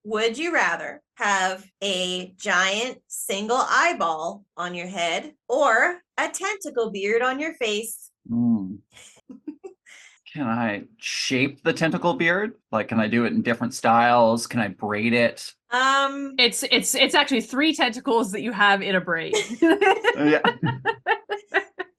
would you rather have a giant single eyeball on your head or a tentacle beard on your face? Can I shape the tentacle beard? Like, can I do it in different styles? Can I braid it? It's actually 3 tentacles that you have in a braid. Yeah.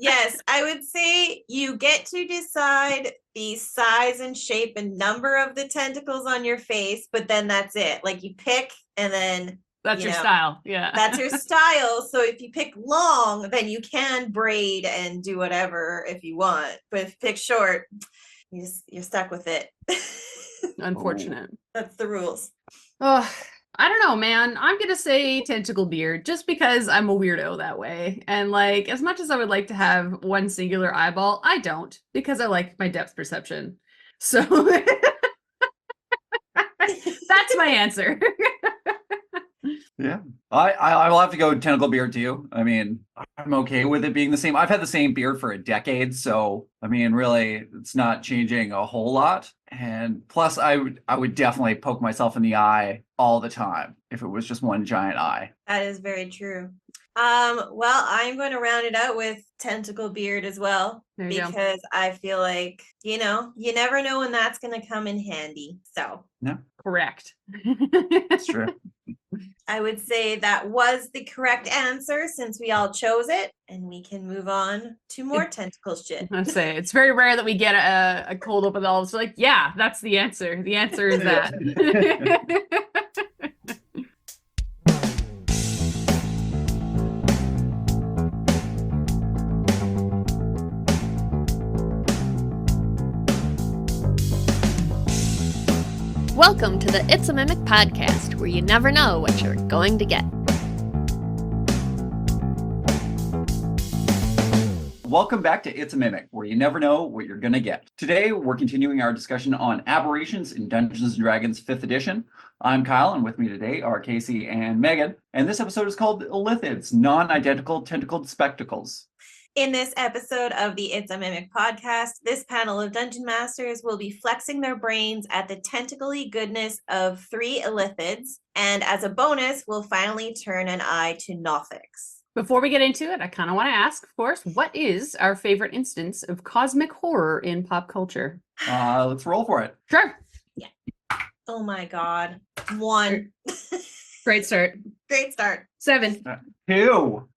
Yes, I would say you get to decide the size and shape and number of the tentacles on your face, but then that's it. Like you pick and then That's your style. Yeah. That's your style. So if you pick long, then you can braid and do whatever if you want. But if you pick short, you're stuck with it. Unfortunate. That's the rules. Oh, I don't know, man. I'm going to say tentacle beard just because I'm a weirdo that way. And like, as much as I would like to have one singular eyeball, I don't because I like my depth perception. So that's my answer. Yeah. I will have to go tentacle beard too. I mean, I'm okay with it being the same. I've had the same beard for a decade, so I mean, really, it's not changing a whole lot. And plus, I would definitely poke myself in the eye all the time if it was just one giant eye. That is very true. Well, I'm going to round it out with tentacle beard as well, because I feel like, you never know when that's going to come in handy. So, yeah, correct. That's true. I would say that was the correct answer since we all chose it, and we can move on to more tentacle shit. I say it's very rare that we get a cold open all. It's like, yeah, that's the answer. The answer is that. Welcome to the It's a Mimic podcast, where you never know what you're going to get. Welcome back to It's a Mimic, where you never know what you're going to get. Today, we're continuing our discussion on aberrations in Dungeons & Dragons 5th edition. I'm Kyle, and with me today are Casey and Megan, and this episode is called Illithids, Non-Identical Tentacled Spectacles. In this episode of the It's a Mimic podcast, this panel of Dungeon Masters will be flexing their brains at the tentacle-y goodness of 3 Illithids, and as a bonus, we'll finally turn an eye to Nothics. Before we get into it, I kind of want to ask, of course, what is our favorite instance of cosmic horror in pop culture? Let's roll for it. Sure. Yeah. Oh my God. 1. Great start. Great start. 7. 2.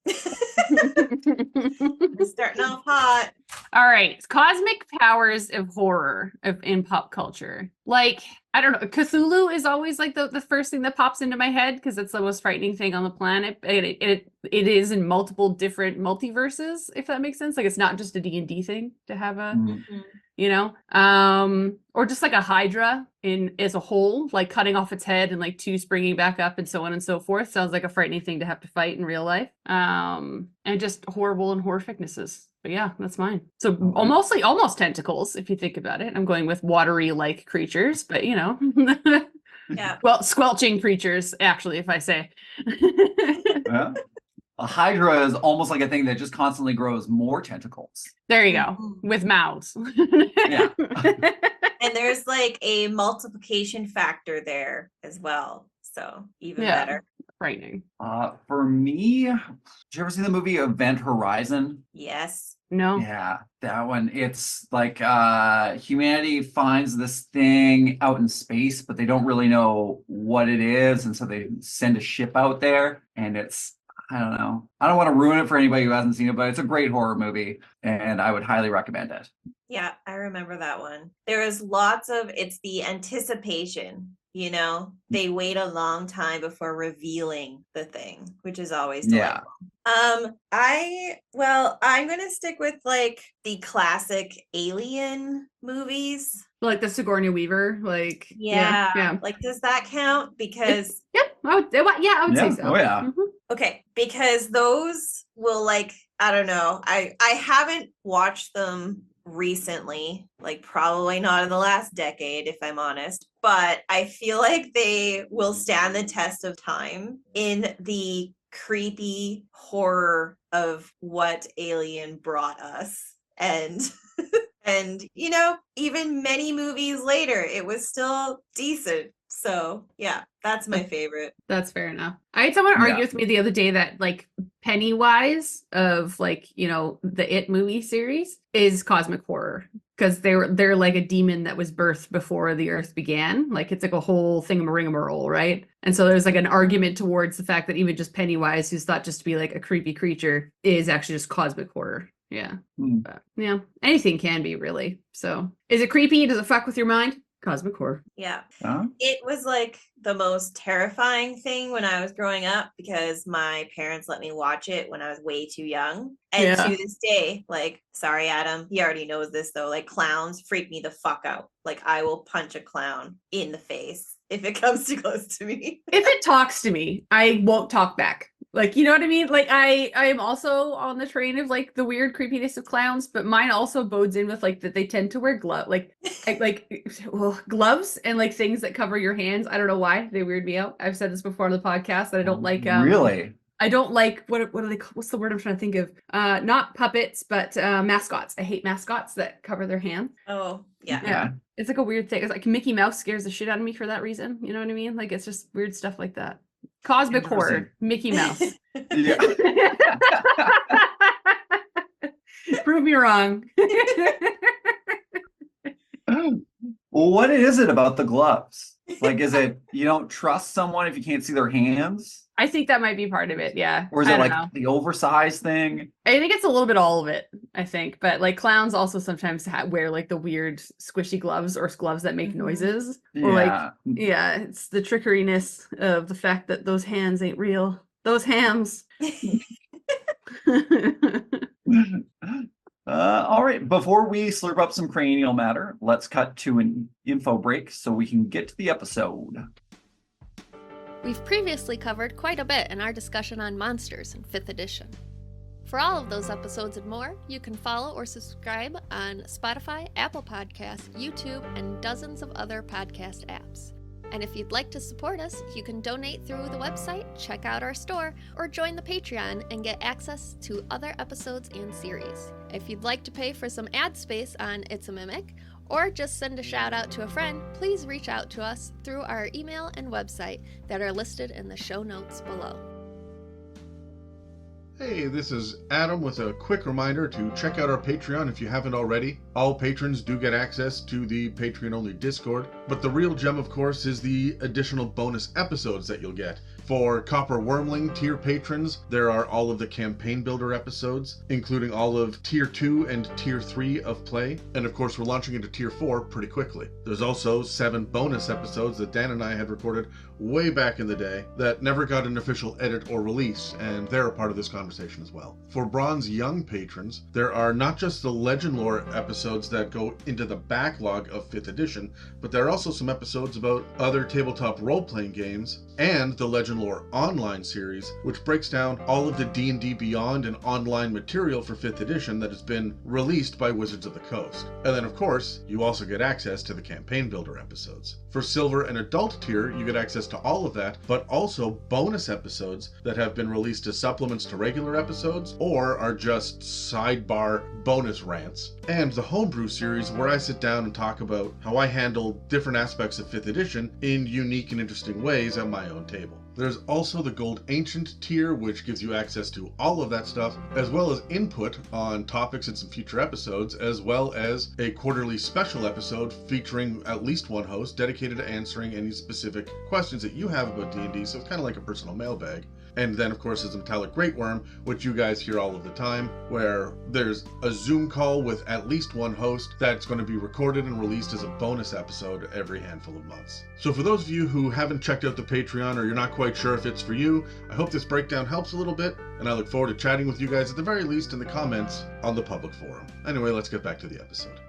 Starting off hot. All right. Cosmic powers of horror in pop culture. Like, I don't know. Cthulhu is always like the first thing that pops into my head because it's the most frightening thing on the planet. It is in multiple different multiverses, if that makes sense. Like, it's not just a D&D thing to have a... Mm-hmm. Or just like a hydra as a whole, like cutting off its head and like 2 springing back up and so on and so forth. Sounds like a frightening thing to have to fight in real life. And just horrible and horrificnesses. But yeah, that's mine. So almost tentacles, if you think about it. I'm going with watery like creatures, but Yeah. Well, squelching creatures, actually, if I say. Yeah. A hydra is almost like a thing that just constantly grows more tentacles. There you go, with mouths. Yeah. And there's like a multiplication factor there as well. So even better. Frightening. For me, did you ever see the movie Event Horizon? Yes. No. Yeah, that one. It's like humanity finds this thing out in space, but they don't really know what it is. And so they send a ship out there, and it's, I don't know. I don't want to ruin it for anybody who hasn't seen it, but it's a great horror movie, and I would highly recommend it. Yeah, I remember that one. There is lots of, it's the anticipation, they wait a long time before revealing the thing, which is always delightful. Yeah. I'm going to stick with like the classic Alien movies. Like the Sigourney Weaver, like yeah. Like, does that count? Because I would say so. Oh yeah. Mm-hmm. Okay, because those will like, I don't know. I haven't watched them recently, like probably not in the last decade, if I'm honest, but I feel like they will stand the test of time in the creepy horror of what Alien brought us. And even many movies later, it was still decent. So yeah, that's my favorite. That's fair enough. I had someone argue Yeah. with me the other day that like Pennywise of like, you know, the It movie series is cosmic horror because they're like a demon that was birthed before the earth began. Like it's like a whole thingamaringamarole, right? And so there's like an argument towards the fact that even just Pennywise, who's thought just to be like a creepy creature, is actually just cosmic horror. Yeah. But, yeah. Anything can be really. So is it creepy? Does it fuck with your mind? Cosmic horror. Yeah. Huh? It was like the most terrifying thing when I was growing up because my parents let me watch it when I was way too young. And Yeah. to this day, like, sorry, Adam, he already knows this though. Like, clowns freak me the fuck out. Like, I will punch a clown in the face if it comes too close to me. If it talks to me, I won't talk back. Like, you know what I mean? Like I am also on the train of like the weird creepiness of clowns, but mine also bodes in with like that they tend to wear gloves and like things that cover your hands. I don't know why they weird me out. I've said this before on the podcast that I don't like Really? I don't like what are they what's the word I'm trying to think of? Not puppets, but mascots. I hate mascots that cover their hands. Oh, yeah. Yeah. It's like a weird thing. It's like Mickey Mouse scares the shit out of me for that reason. You know what I mean? Like it's just weird stuff like that. Cosmic horror, Interesting. Mickey Mouse. Yeah. Prove me wrong. Well, what is it about the gloves? Like, is it you don't trust someone if you can't see their hands? I think that might be part of it. Yeah. Or is I it don't like know. the oversized thing? I think it's a little bit all of it. I think, but like clowns also sometimes wear like the weird squishy gloves or gloves that make Mhm. noises. Or like, Yeah. yeah, it's the trickeriness of the fact that those hands ain't real. Those hams. All right. Before we slurp up some cranial matter, let's cut to an info break so we can get to the episode. We've previously covered quite a bit in our discussion on monsters in 5th edition. For all of those episodes and more, you can follow or subscribe on Spotify, Apple Podcasts, YouTube, and dozens of other podcast apps. And if you'd like to support us, you can donate through the website, check out our store, or join the Patreon and get access to other episodes and series. If you'd like to pay for some ad space on It's a Mimic, or just send a shout out to a friend, please reach out to us through our email and website that are listed in the show notes below. Hey, this is Adam with a quick reminder to check out our Patreon if you haven't already. All patrons do get access to the Patreon-only Discord, but the real gem, of course, is the additional bonus episodes that you'll get. For Copper Wormling tier patrons, there are all of the Campaign Builder episodes, including all of Tier 2 and Tier 3 of play, and of course we're launching into Tier 4 pretty quickly. There's also 7 bonus episodes that Dan and I had recorded way back in the day that never got an official edit or release, and they're a part of this conversation as well. For Bronze Young patrons, there are not just the Legend Lore episodes that go into the backlog of 5th edition, but there are also some episodes about other tabletop role-playing games and the Legend Lore online series, which breaks down all of the D&D Beyond and online material for 5th edition that has been released by Wizards of the Coast. And then of course, you also get access to the Campaign Builder episodes. For Silver and Adult tier, you get access to all of that, but also bonus episodes that have been released as supplements to regular episodes or are just sidebar bonus rants. And the Homebrew series, where I sit down and talk about how I handle different aspects of 5th edition in unique and interesting ways at my own table. There's also the Gold Ancient tier, which gives you access to all of that stuff, as well as input on topics in some future episodes, as well as a quarterly special episode featuring at least one host dedicated to answering any specific questions that you have about D&D, so it's kind of like a personal mailbag. And then, of course, there's a Metallic Great Worm, which you guys hear all of the time, where there's a Zoom call with at least one host that's going to be recorded and released as a bonus episode every handful of months. So for those of you who haven't checked out the Patreon or you're not quite sure if it's for you, I hope this breakdown helps a little bit, and I look forward to chatting with you guys at the very least in the comments on the public forum. Anyway, let's get back to the episode.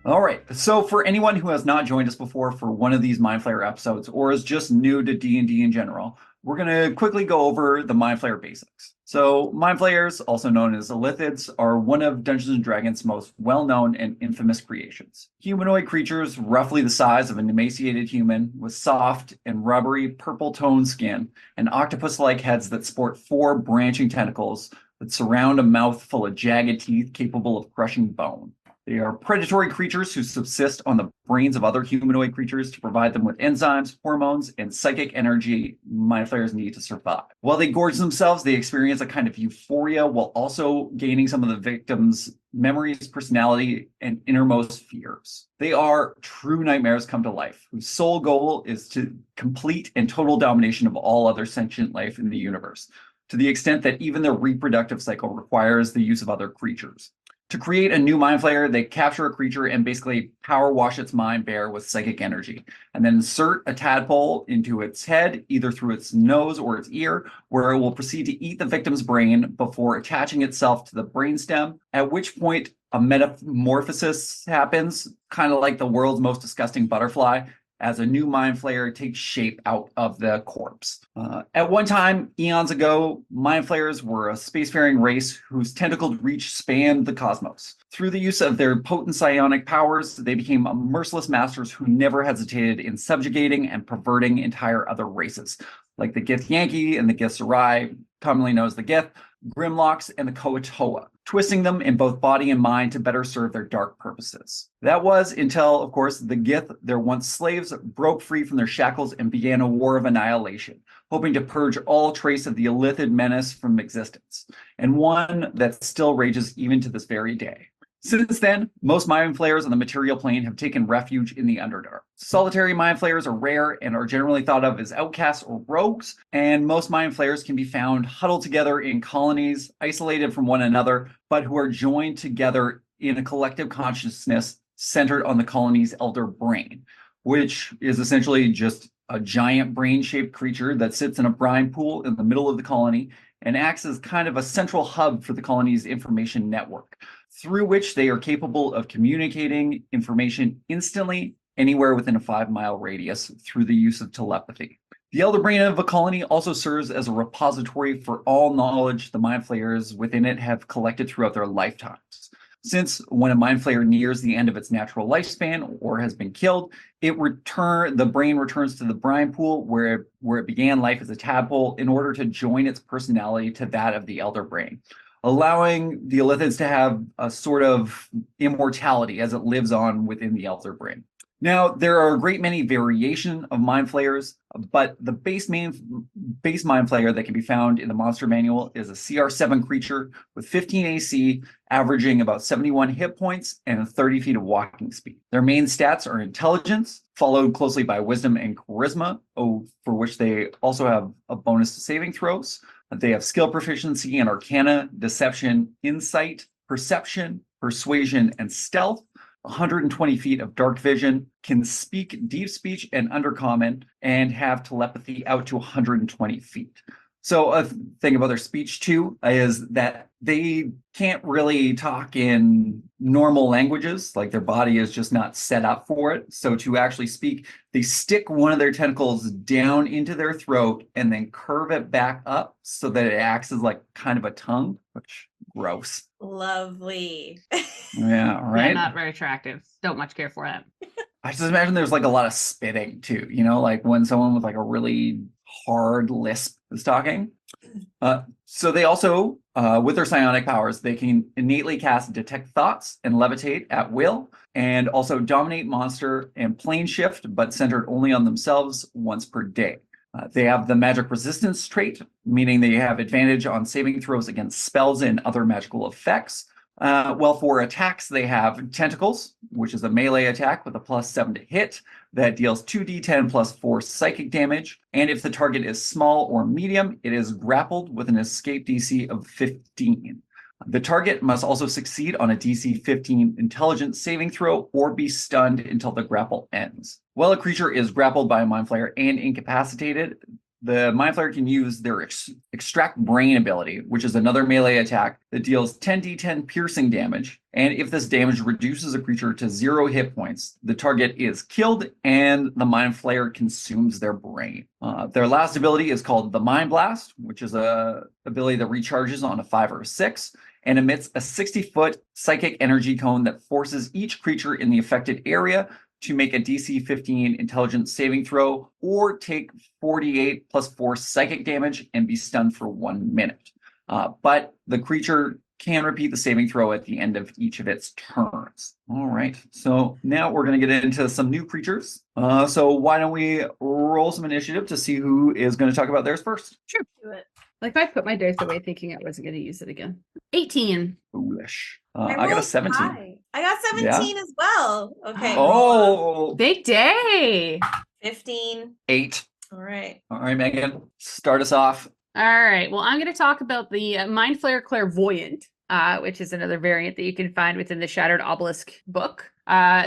All right. So for anyone who has not joined us before for one of these Mind Flayer episodes or is just new to D&D in general, we're going to quickly go over the Mind Flayer basics. So Mind Flayers, also known as Illithids, are one of Dungeons & Dragons' most well-known and infamous creations. Humanoid creatures roughly the size of an emaciated human with soft and rubbery purple-toned skin and octopus-like heads that sport 4 branching tentacles that surround a mouth full of jagged teeth capable of crushing bone. They are predatory creatures who subsist on the brains of other humanoid creatures to provide them with enzymes, hormones, and psychic energy mind flayers need to survive. While they gorge themselves, they experience a kind of euphoria while also gaining some of the victims' memories, personality, and innermost fears. They are true nightmares come to life, whose sole goal is to complete and total domination of all other sentient life in the universe, to the extent that even their reproductive cycle requires the use of other creatures. To create a new mind flayer, they capture a creature and basically power wash its mind bare with psychic energy, and then insert a tadpole into its head, either through its nose or its ear, where it will proceed to eat the victim's brain before attaching itself to the brainstem, at which point a metamorphosis happens, kind of like the world's most disgusting butterfly, as a new mind flayer takes shape out of the corpse. At one time, eons ago, mind flayers were a spacefaring race whose tentacled reach spanned the cosmos. Through the use of their potent psionic powers, they became merciless masters who never hesitated in subjugating and perverting entire other races, like the Githyanki and the Githzerai, commonly known as the Gith, Grimlocks, and the Koatoa, twisting them in both body and mind to better serve their dark purposes. That was until, of course, the Gith, their once slaves, broke free from their shackles and began a war of annihilation, hoping to purge all trace of the Illithid menace from existence, and one that still rages even to this very day. Since then, most mind flayers on the material plane have taken refuge in the Underdark. Solitary mind flayers are rare and are generally thought of as outcasts or rogues, and most mind flayers can be found huddled together in colonies, isolated from one another, but who are joined together in a collective consciousness centered on the colony's elder brain, which is essentially just a giant brain-shaped creature that sits in a brine pool in the middle of the colony and acts as kind of a central hub for the colony's information network, through which they are capable of communicating information instantly anywhere within a 5-mile radius through the use of telepathy. The elder brain of a colony also serves as a repository for all knowledge the mind flayers within it have collected throughout their lifetimes. Since when a mind flayer nears the end of its natural lifespan or has been killed, the brain returns to the brine pool where it began life as a tadpole in order to join its personality to that of the elder brain, allowing the Illithids to have a sort of immortality as it lives on within the elder brain. Now, there are a great many variations of mind flayers, but the base mind flayer that can be found in the monster manual is a CR7 creature with 15 AC, averaging about 71 hit points and 30 feet of walking speed. Their main stats are intelligence, followed closely by wisdom and charisma, for which they also have a bonus to saving throws. They have skill proficiency in arcana, deception, insight, perception, persuasion, and stealth, 120 feet of dark vision, can speak deep speech and undercommon, and have telepathy out to 120 feet. So a thing about their speech too is that they can't really talk in normal languages, like their body is just not set up for it. So to actually speak, they stick one of their tentacles down into their throat and then curve it back up so that it acts as like kind of a tongue, which gross. Lovely. Yeah, right. Yeah, not very attractive. Don't much care for that. I just imagine there's like a lot of spitting too, like when someone with like a really hard lisp is talking. So they also, with their psionic powers, they can innately cast detect thoughts and levitate at will, and also dominate monster and plane shift, but centered only on themselves once per day. They have the magic resistance trait, meaning they have advantage on saving throws against spells and other magical effects. Well, for attacks, they have tentacles, which is a melee attack with a +7 to hit that deals 2d10 plus 4 psychic damage. And if the target is small or medium, it is grappled with an escape DC of 15. The target must also succeed on a DC 15 intelligence saving throw or be stunned until the grapple ends. While a creature is grappled by a mind flayer and incapacitated, the mind flayer can use their extract brain ability, which is another melee attack that deals 10d10 piercing damage. And if this damage reduces a creature to 0 hit points, the target is killed and the mind flayer consumes their brain. Their last ability is called the Mind Blast, which is a ability that recharges on a 5 or a 6 and emits a 60-foot psychic energy cone that forces each creature in the affected area to make a DC 15 intelligence saving throw or take 48 plus 4 psychic damage and be stunned for 1 minute. But the creature can repeat the saving throw at the end of each of its turns. All right, so now we're going to get into some new creatures. So why don't we roll some initiative to see who is going to talk about theirs first? Sure. Do it. Like I put my dice away thinking I wasn't going to use it again. 18. Foolish. I got a rolled 17. high. I got 17 as well. Okay. Oh, Big day. 15. 8. All right. All right, Megan, start us off. All right. Well, I'm going to talk about the Mind Flayer Clairvoyant, which is another variant that you can find within the Shattered Obelisk book.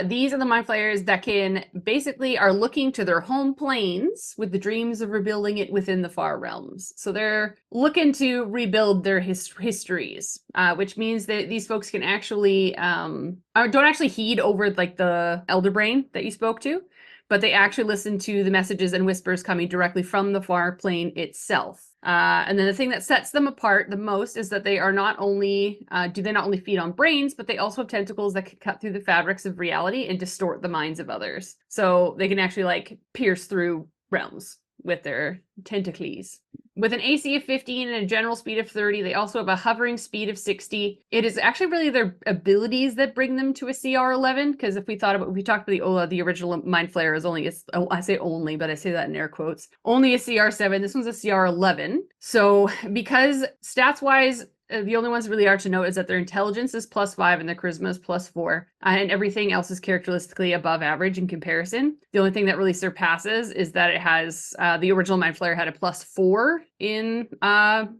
These are the Mind Flayers that can basically are looking to their home planes with the dreams of rebuilding it within the far realms. So they're looking to rebuild their histories, which means that these folks can actually don't actually heed over like the elder brain that you spoke to, but they actually listen to the messages and whispers coming directly from the far plane itself. And then the thing that sets them apart the most is that they are not only do they not only feed on brains, but they also have tentacles that can cut through the fabrics of reality and distort the minds of others. So they can actually like pierce through realms with their tentacles. With an AC of 15 and a general speed of 30, they also have a hovering speed of 60. It is actually really their abilities that bring them to a CR 11, because if we talked about the original Mind Flayer is only, I say only, but I say that in air quotes, only a CR 7. This one's a CR 11. So because stats-wise, the only ones that really are to note is that their intelligence is +5 and their charisma is +4, and everything else is characteristically above average in comparison. The only thing that really surpasses is that it has the original Mind Flayer had a +4 in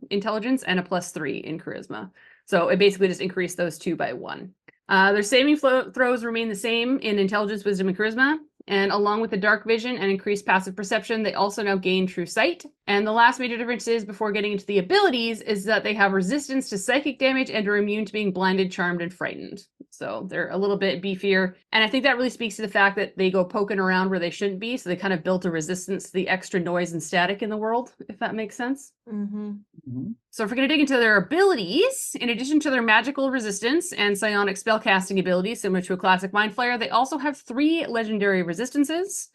intelligence and a +3 in charisma. So it basically just increased those two by 1. Their saving throws remain the same in intelligence, wisdom, and charisma. And along with the dark vision and increased passive perception, they also now gain true sight. And the last major difference is, before getting into the abilities, is that they have resistance to psychic damage and are immune to being blinded, charmed, and frightened. So they're a little bit beefier. And I think that really speaks to the fact that they go poking around where they shouldn't be. So they kind of built a resistance to the extra noise and static in the world, if that makes sense. Mm-hmm. Mm-hmm. So if we're going to dig into their abilities, in addition to their magical resistance and psionic spellcasting abilities, similar to a classic Mind Flayer, they also have 3 legendary resistances.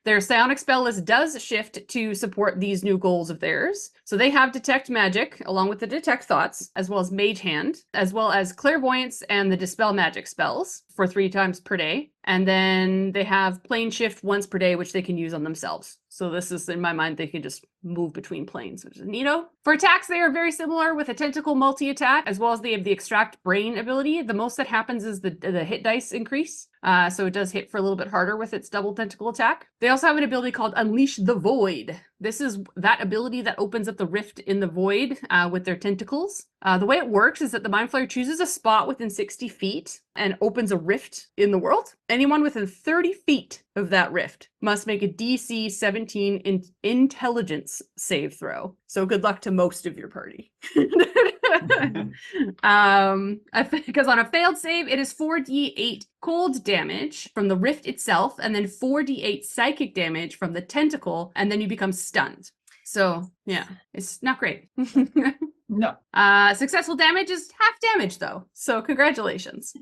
Their psionic spell list does shift to support these new goals of theirs. So they have Detect Magic, along with the Detect Thoughts, as well as Mage Hand, as well as Clairvoyance and the Dispel Magic spells for 3 times per day. And then they have Plane Shift once per day, which they can use on themselves. So this is, in my mind, they can just move between planes, which is neato. For attacks, they are very similar with a tentacle multi-attack, as well as they have the Extract Brain ability. The most that happens is the hit dice increase. So it does hit for a little bit harder with its double tentacle attack. They also have an ability called Unleash the Void. This is that ability that opens up the rift in the void with their tentacles. The way it works is that the Mind Flayer chooses a spot within 60 feet and opens a rift in the world. Anyone within 30 feet of that rift must make a DC 17 intelligence save throw. So good luck to most of your party. Because on a failed save, it is 4d8 cold damage from the rift itself, and then 4d8 psychic damage from the tentacle, and then you become stunned. So yeah, it's not great. No. Successful damage is half damage though, so congratulations.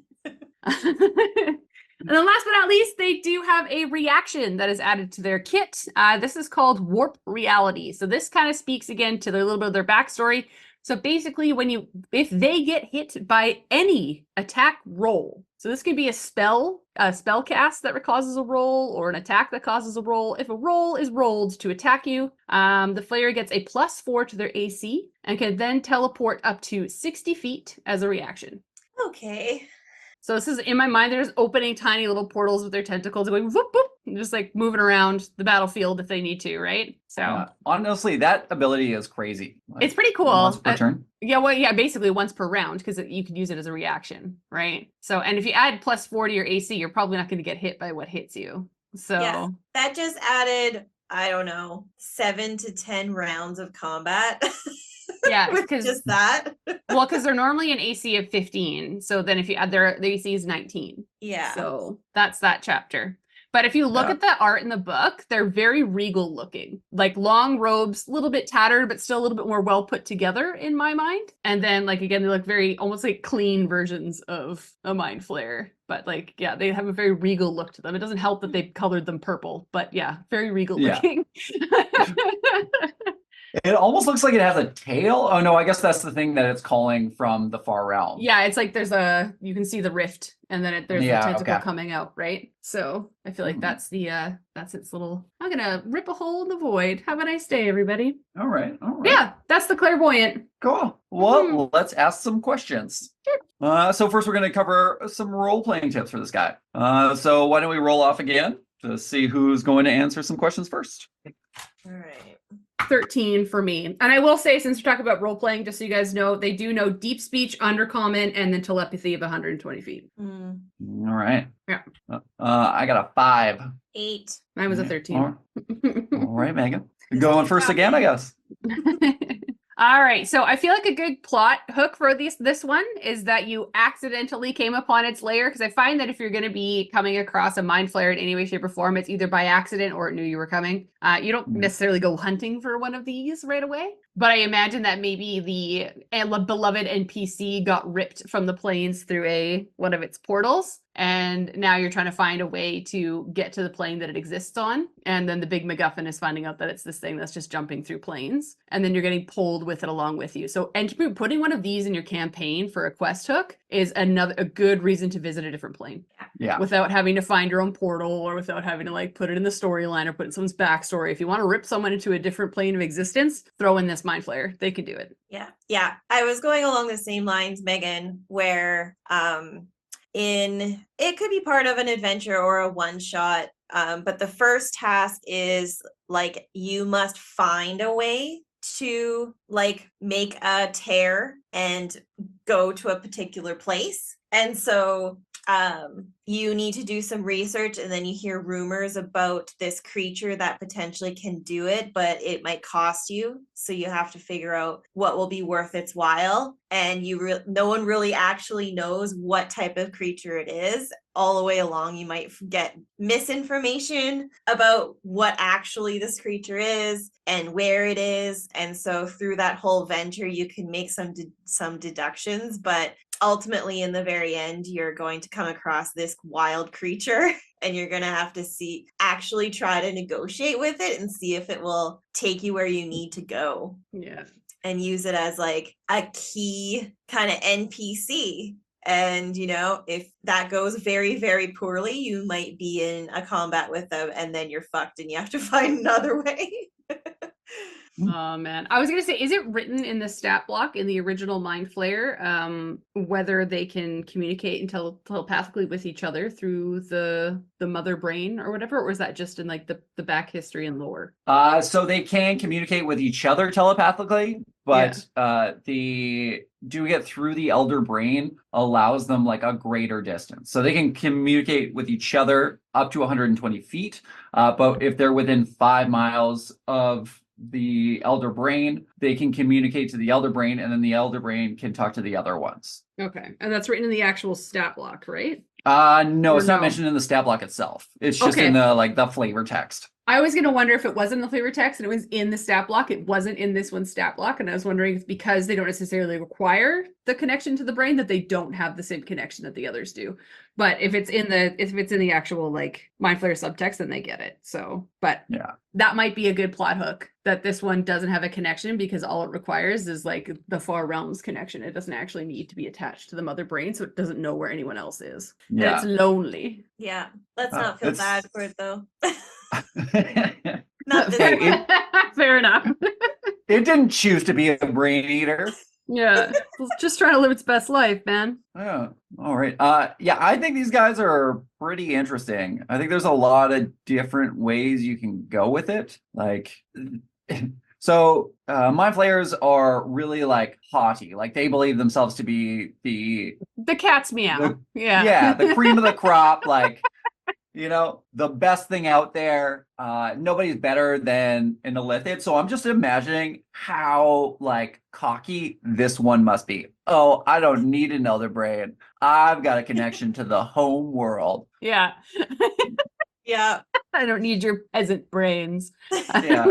And then last but not least, they do have a reaction that is added to their kit. This is called Warp Reality. So this kind of speaks again to a little bit of their backstory. So basically, if they get hit by any attack roll, so this could be a spell cast that causes a roll, or an attack that causes a roll. If a roll is rolled to attack you, the Flayer gets a +4 to their AC and can then teleport up to 60 feet as a reaction. Okay. So this is, in my mind, they're just opening tiny little portals with their tentacles, going whoop, whoop, and just like moving around the battlefield if they need to, right? So honestly, that ability is crazy. Like, it's pretty cool. Once per turn. Yeah, basically once per round, because you could use it as a reaction, right? So, and if you add +4 to your AC, you're probably not going to get hit by what hits you. So yes, that just added, I don't know, 7 to 10 rounds of combat. Yeah, because just that. Well, because they're normally an AC of 15. So then if you add their AC is 19. Yeah. So that's that chapter. But if you look at the art in the book, they're very regal looking, like long robes, a little bit tattered, but still a little bit more well put together in my mind. And then like, again, they look very almost like clean versions of a Mind Flayer. But like, yeah, they have a very regal look to them. It doesn't help that they colored them purple, but yeah, very regal looking. It almost looks like it has a tail. Oh no, I guess that's the thing that it's calling from the far realm. Yeah, it's like you can see the rift and then there's the tentacle coming out, right? So I feel like that's its little, I'm gonna rip a hole in the void. Have a nice day, everybody. All right. Yeah, that's the clairvoyant. Cool. Well, let's ask some questions. So first we're going to cover some role-playing tips for this guy. So why don't we roll off again to see who's going to answer some questions first? All right. 13 for me. And I will say, since we're talking about role-playing, just so you guys know, they do know deep speech, undercommon, and then telepathy of 120 feet. Mm. All right. Yeah. I got a 5. 8. Mine was a 13. All right, Megan. Going first again, I guess. All right, so I feel like a good plot hook for this one is that you accidentally came upon its lair, because I find that if you're going to be coming across a mind flayer in any way, shape, or form, it's either by accident or it knew you were coming. You don't necessarily go hunting for one of these right away, but I imagine that maybe the beloved NPC got ripped from the planes through one of its portals, and now you're trying to find a way to get to the plane that it exists on, and then the big MacGuffin is finding out that it's this thing that's just jumping through planes, and then you're getting pulled with it along with you. So, and putting one of these in your campaign for a quest hook is a good reason to visit a different plane. Yeah. Without having to find your own portal, or without having to like put it in the storyline or put in someone's backstory. If you want to rip someone into a different plane of existence, throw in this mind flayer. They can do it. Yeah. I was going along the same lines, Megan, where it could be part of an adventure or a one shot. But the first task is like, you must find a way to like make a tear and go to a particular place. And so you need to do some research, and then you hear rumors about this creature that potentially can do it, but it might cost you. So you have to figure out what will be worth its while. And no one really actually knows what type of creature it is. All the way along, you might get misinformation about what actually this creature is and where it is. And so through that whole venture, you can make some deductions, but ultimately in the very end, you're going to come across this wild creature, and you're going to have to actually try to negotiate with it and see if it will take you where you need to go. Yeah. And use it as like a key kind of NPC. And, if that goes very, very poorly, you might be in a combat with them, and then you're fucked and you have to find another way. Oh man, I was gonna say, is it written in the stat block in the original Mind Flayer whether they can communicate and telepathically with each other through the mother brain or whatever, or is that just in like the back history and lore? So they can communicate with each other telepathically, but doing it through the elder brain allows them like a greater distance. So they can communicate with each other up to 120 feet, but if they're within 5 miles of the elder brain, they can communicate to the elder brain, and then the elder brain can talk to the other ones. Okay, and that's written in the actual stat block, right? No, Or it's not no? mentioned in the stat block itself. It's just in the flavor text. I was gonna wonder if it was in the flavor text and it was in the stat block. It wasn't in this one's stat block, and I was wondering if because they don't necessarily require the connection to the brain, that they don't have the same connection that the others do. But if it's in the actual like Mind Flayer subtext, then they get it. So, but yeah, that might be a good plot hook, that this one doesn't have a connection because all it requires is like the far realms connection. It doesn't actually need to be attached to the mother brain, so it doesn't know where anyone else is. Yeah, and it's lonely. Yeah, let's not feel bad for it though. Not this Fair enough. It didn't choose to be a brain eater. Yeah, it's just trying to live its best life, man. Yeah. All right. Yeah, I think these guys are pretty interesting. I think there's a lot of different ways you can go with it. Like, so Mind Flayers are really like haughty. Like they believe themselves to be the cat's meow. Yeah, the cream of the crop. Like, the best thing out there. Nobody's better than an Illithid. So I'm just imagining how like cocky this one must be. Oh, I don't need an elder brain. I've got a connection to the home world. Yeah. Yeah. I don't need your peasant brains. Yeah.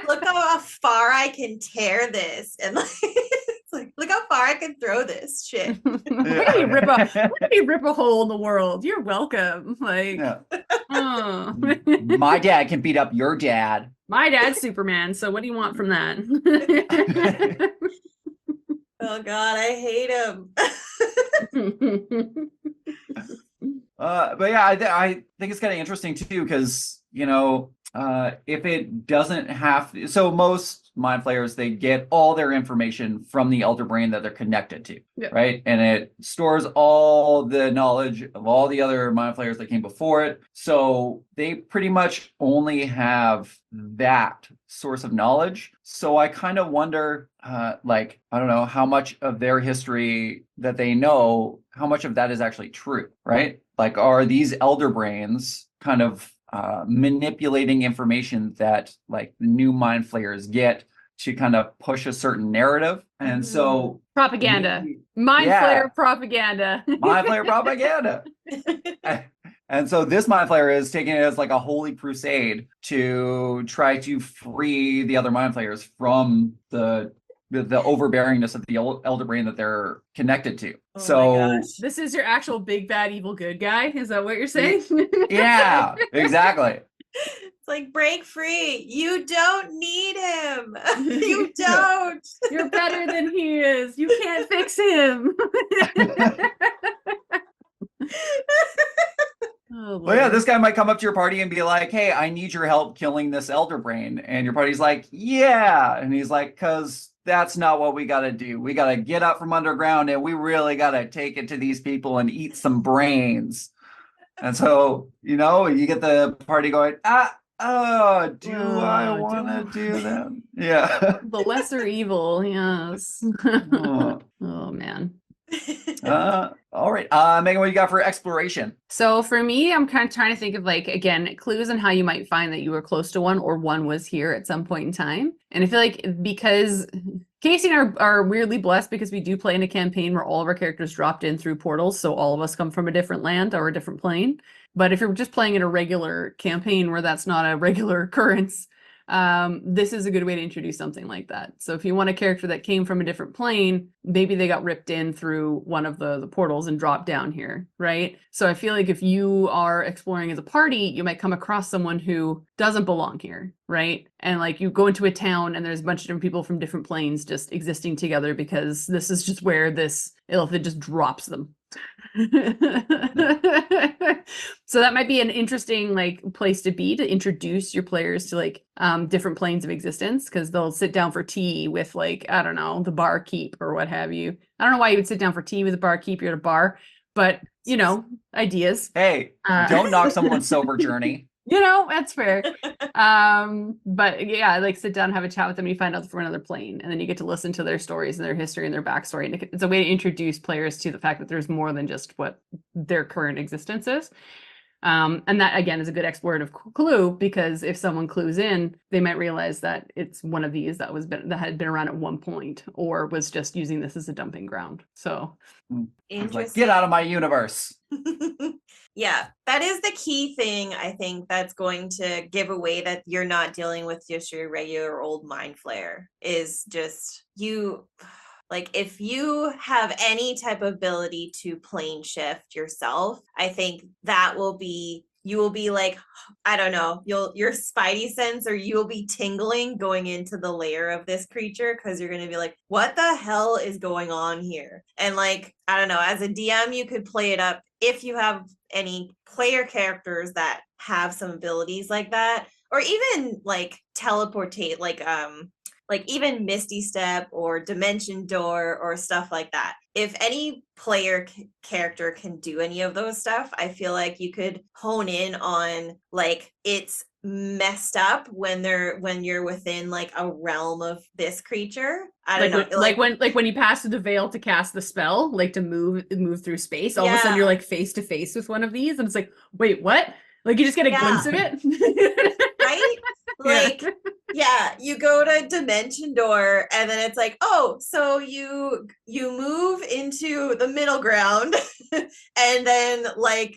Look how far I can tear this, and like, it's like, look how far I can throw this shit. Why do you rip a hole in the world? You're welcome. Like, Yeah. oh. My dad can beat up your dad. My dad's Superman, so what do you want from that? Oh God, I hate him. But yeah, I think it's kind of interesting too, because if it doesn't have so most mind flayers, they get all their information from the elder brain that they're connected to, Yep. right? And it stores all the knowledge of all the other mind flayers that came before it. So they pretty much only have that source of knowledge. So I kind of wonder, I don't know how much of their history that they know, how much of that is actually true, right? Like, are these elder brains kind of manipulating information that like new mind flayers get to kind of push a certain narrative? And so propaganda, mind flayer propaganda, mind flayer propaganda. And so this mind flayer is taking it as like a holy crusade to try to free the other mind flayers from the overbearingness of the elder brain that they're connected to. Oh so my gosh. This is your actual big bad evil good guy. Is that what you're saying? Yeah, exactly. It's like, break free. You don't need him. You don't. You're better than he is. You can't fix him. Oh, well, yeah, this guy might come up to your party and be like, hey, I need your help killing this elder brain. And your party's like, yeah. And he's like, because that's not what we got to do. We got to get up from underground and we really got to take it to these people and eat some brains. And so, you get the party going, I want to do that? Yeah. The lesser evil, yes. Oh, man. All right. Megan, what do you got for exploration? So for me, I'm kind of trying to think of again, clues on how you might find that you were close to one or one was here at some point in time. And I feel like because Casey and I are weirdly blessed because we do play in a campaign where all of our characters dropped in through portals. So all of us come from a different land or a different plane. But if you're just playing in a regular campaign where that's not a regular occurrence, this is a good way to introduce something like that. So if you want a character that came from a different plane, maybe they got ripped in through one of the portals and dropped down here, right? So I feel like if you are exploring as a party, you might come across someone who doesn't belong here, right? And you go into a town and there's a bunch of different people from different planes just existing together because this is just where this Illithid just drops them. So that might be an interesting place to be, to introduce your players to different planes of existence, because they'll sit down for tea with I don't know, the barkeep or what have you. I don't know why you would sit down for tea with a barkeep. You're at a bar, but ideas. Hey, don't knock someone's sober journey. That's fair. But yeah, sit down and have a chat with them and you find out from another plane, and then you get to listen to their stories and their history and their backstory. And it's a way to introduce players to the fact that there's more than just what their current existence is. And that again is a good explorative clue, because if someone clues in, they might realize that it's one of these that had been around at one point, or was just using this as a dumping ground. So Interesting. Get out of my universe. Yeah, that is the key thing, I think, that's going to give away that you're not dealing with just your regular old mind flayer, is just you. If you have any type of ability to plane shift yourself, I think that you will be I don't know, your spidey sense, or you will be tingling going into the lair of this creature, because you're going to be like, what the hell is going on here? And I don't know, as a DM, you could play it up if you have any player characters that have some abilities like that, or even teleportate, even Misty Step or Dimension Door or stuff like that. If any player character can do any of those stuff, I feel like you could hone in on it's messed up when you're within a realm of this creature. I don't know. When you pass the veil to cast the spell, to move through space, all of a sudden you're face to face with one of these, and it's wait, what? You just get a glimpse of it. Right? Yeah, you go to Dimension Door, and then it's so you move into the middle ground, and then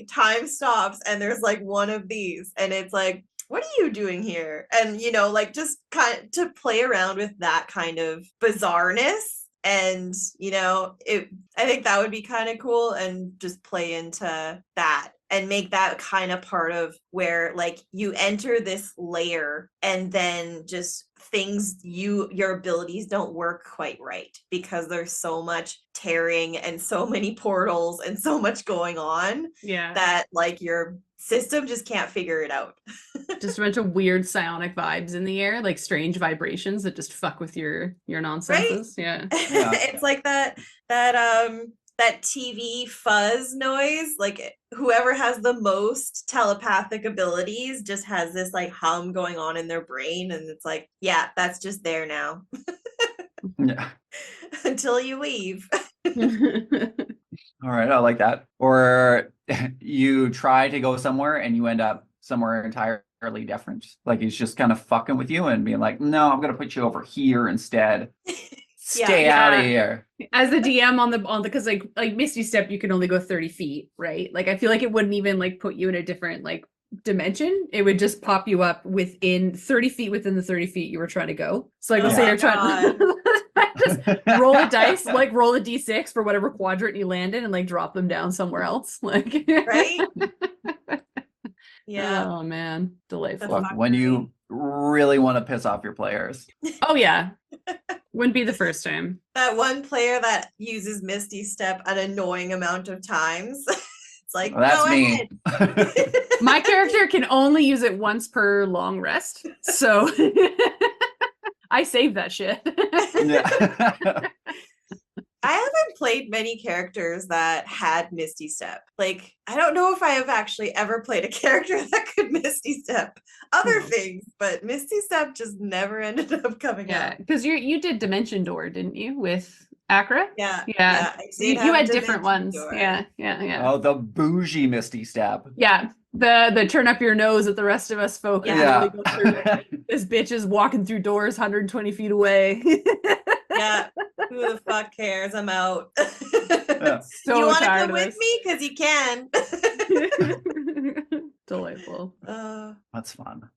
time stops, and there's one of these, and it's what are you doing here? And just kind of to play around with that kind of bizarreness, and I think that would be kind of cool, and just play into that. and make that kind of part of where like you enter this layer and then just things your abilities don't work quite right because there's so much tearing and so many portals and so much going on that like your system just can't figure it out. Just a bunch of weird psionic vibes in the air, like strange vibrations that just fuck with your nonsenses. Right? Yeah. It's like that TV fuzz noise, like whoever has the most telepathic abilities just has this like hum going on in their brain, and it's like, yeah, that's just there now. Yeah. Until you leave. All right, I like that. Or you try to go somewhere and you end up somewhere entirely different. Like he's just kind of fucking with you and being like, no, I'm gonna put you over here instead. Stay out of here. As the DM on the because like Misty Step, you can only go 30 feet, right? Like I feel like it wouldn't even like put you in a different like dimension. It would just pop you up within 30 feet within the 30 feet you were trying to go. So like let's say you're trying just roll a dice, like roll a d6 for whatever quadrant you land in and like drop them down somewhere else. Like right? Yeah. Oh man, delightful. Look, when you really want to piss off your players. Oh yeah. Wouldn't be the first time. That one player that uses Misty Step an annoying amount of times. It's like, well, that's me. My character can only use it once per long rest. So I save that shit. Yeah. I haven't played many characters that had Misty Step. Like, I don't know if I have actually ever played a character that could Misty Step other things, but Misty Step just never ended up coming out. Because you did Dimension Door, didn't you, with Akra? Yeah. You had different ones. Door. Yeah. Oh, the bougie Misty Step. Yeah. The turn up your nose at the rest of us folk. Yeah. Really go through it. This bitch is walking through doors 120 feet away. Yeah. Who the fuck cares? I'm out. Yeah. So you want to tired come of with me? Because you can. Delightful. That's fun.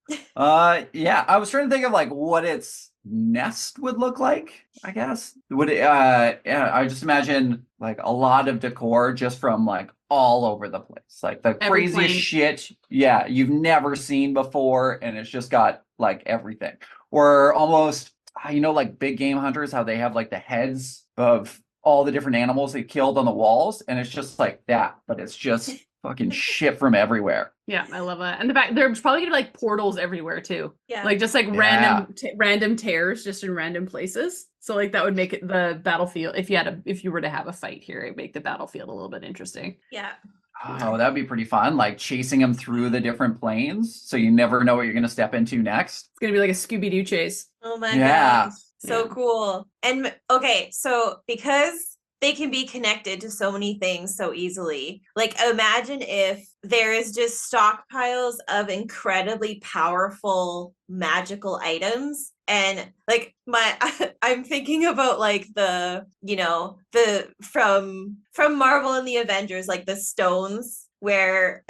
Yeah, I was trying to think of like what its nest would look like, I guess. Would it yeah, I just imagine like a lot of decor just from like all over the place. Like the craziest shit, yeah, you've never seen before, and it's just got like everything. Or almost, you know, like big game hunters, how they have like the heads of all the different animals they killed on the walls, and it's just like that, but it's just fucking shit from everywhere. Yeah, I love that. And the fact there's probably gonna be like portals everywhere too. Yeah. Like just like random tears just in random places. So like that would make it the battlefield, if you were to have a fight here, it'd make the battlefield a little bit interesting. Yeah. Oh, that'd be pretty fun. Like chasing them through the different planes, so you never know what you're gonna step into next. It's gonna be like a Scooby-Doo chase. Oh my gosh. So cool. And okay, so because they can be connected to so many things so easily, like imagine if there is just stockpiles of incredibly powerful magical items. And like I'm thinking about like the from Marvel and the Avengers, like the stones where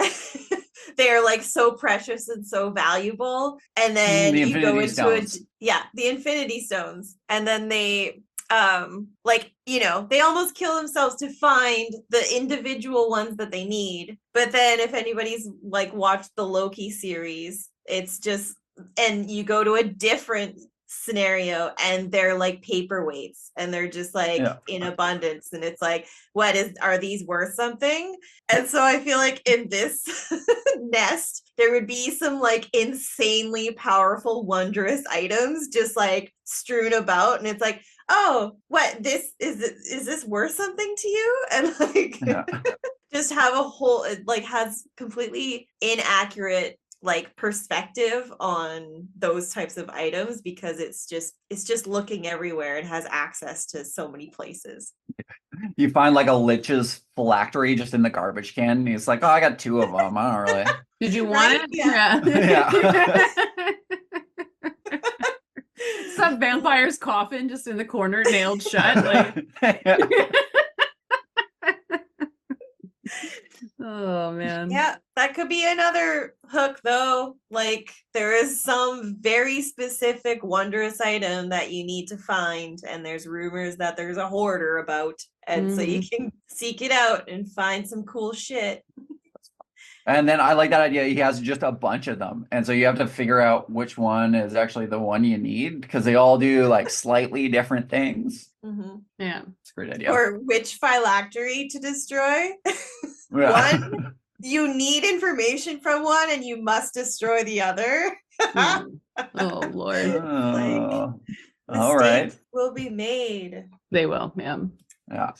they're like so precious and so valuable, and then you go into the Infinity Stones, and then they they almost kill themselves to find the individual ones that they need. But then if anybody's like watched the Loki series, it's just, and you go to a different scenario and they're like paperweights and they're just like in abundance, and it's like, are these worth something? And so I feel like in this nest there would be some like insanely powerful wondrous items just like strewn about, and it's like, oh, what this is this worth something to you? And like just have a whole, it like has completely inaccurate like perspective on those types of items, because it's just looking everywhere and has access to so many places. You find like a Lich's phylactery just in the garbage can, and he's like, oh, I got 2 of them, I don't really. Did you want it? Yeah. Some vampire's coffin just in the corner, nailed shut. Like. Oh man. Yeah, that could be another hook though. Like there is some very specific wondrous item that you need to find, and there's rumors that there's a hoarder about, and so you can seek it out and find some cool shit. And then I like that idea. He has just a bunch of them. And so you have to figure out which one is actually the one you need because they all do like slightly different things. Mhm. Yeah. It's a great idea. Or which phylactery to destroy. Yeah. One, you need information from one and you must destroy the other. Mm. Oh Lord. All right. Mistakes will be made. They will, yeah. Yeah.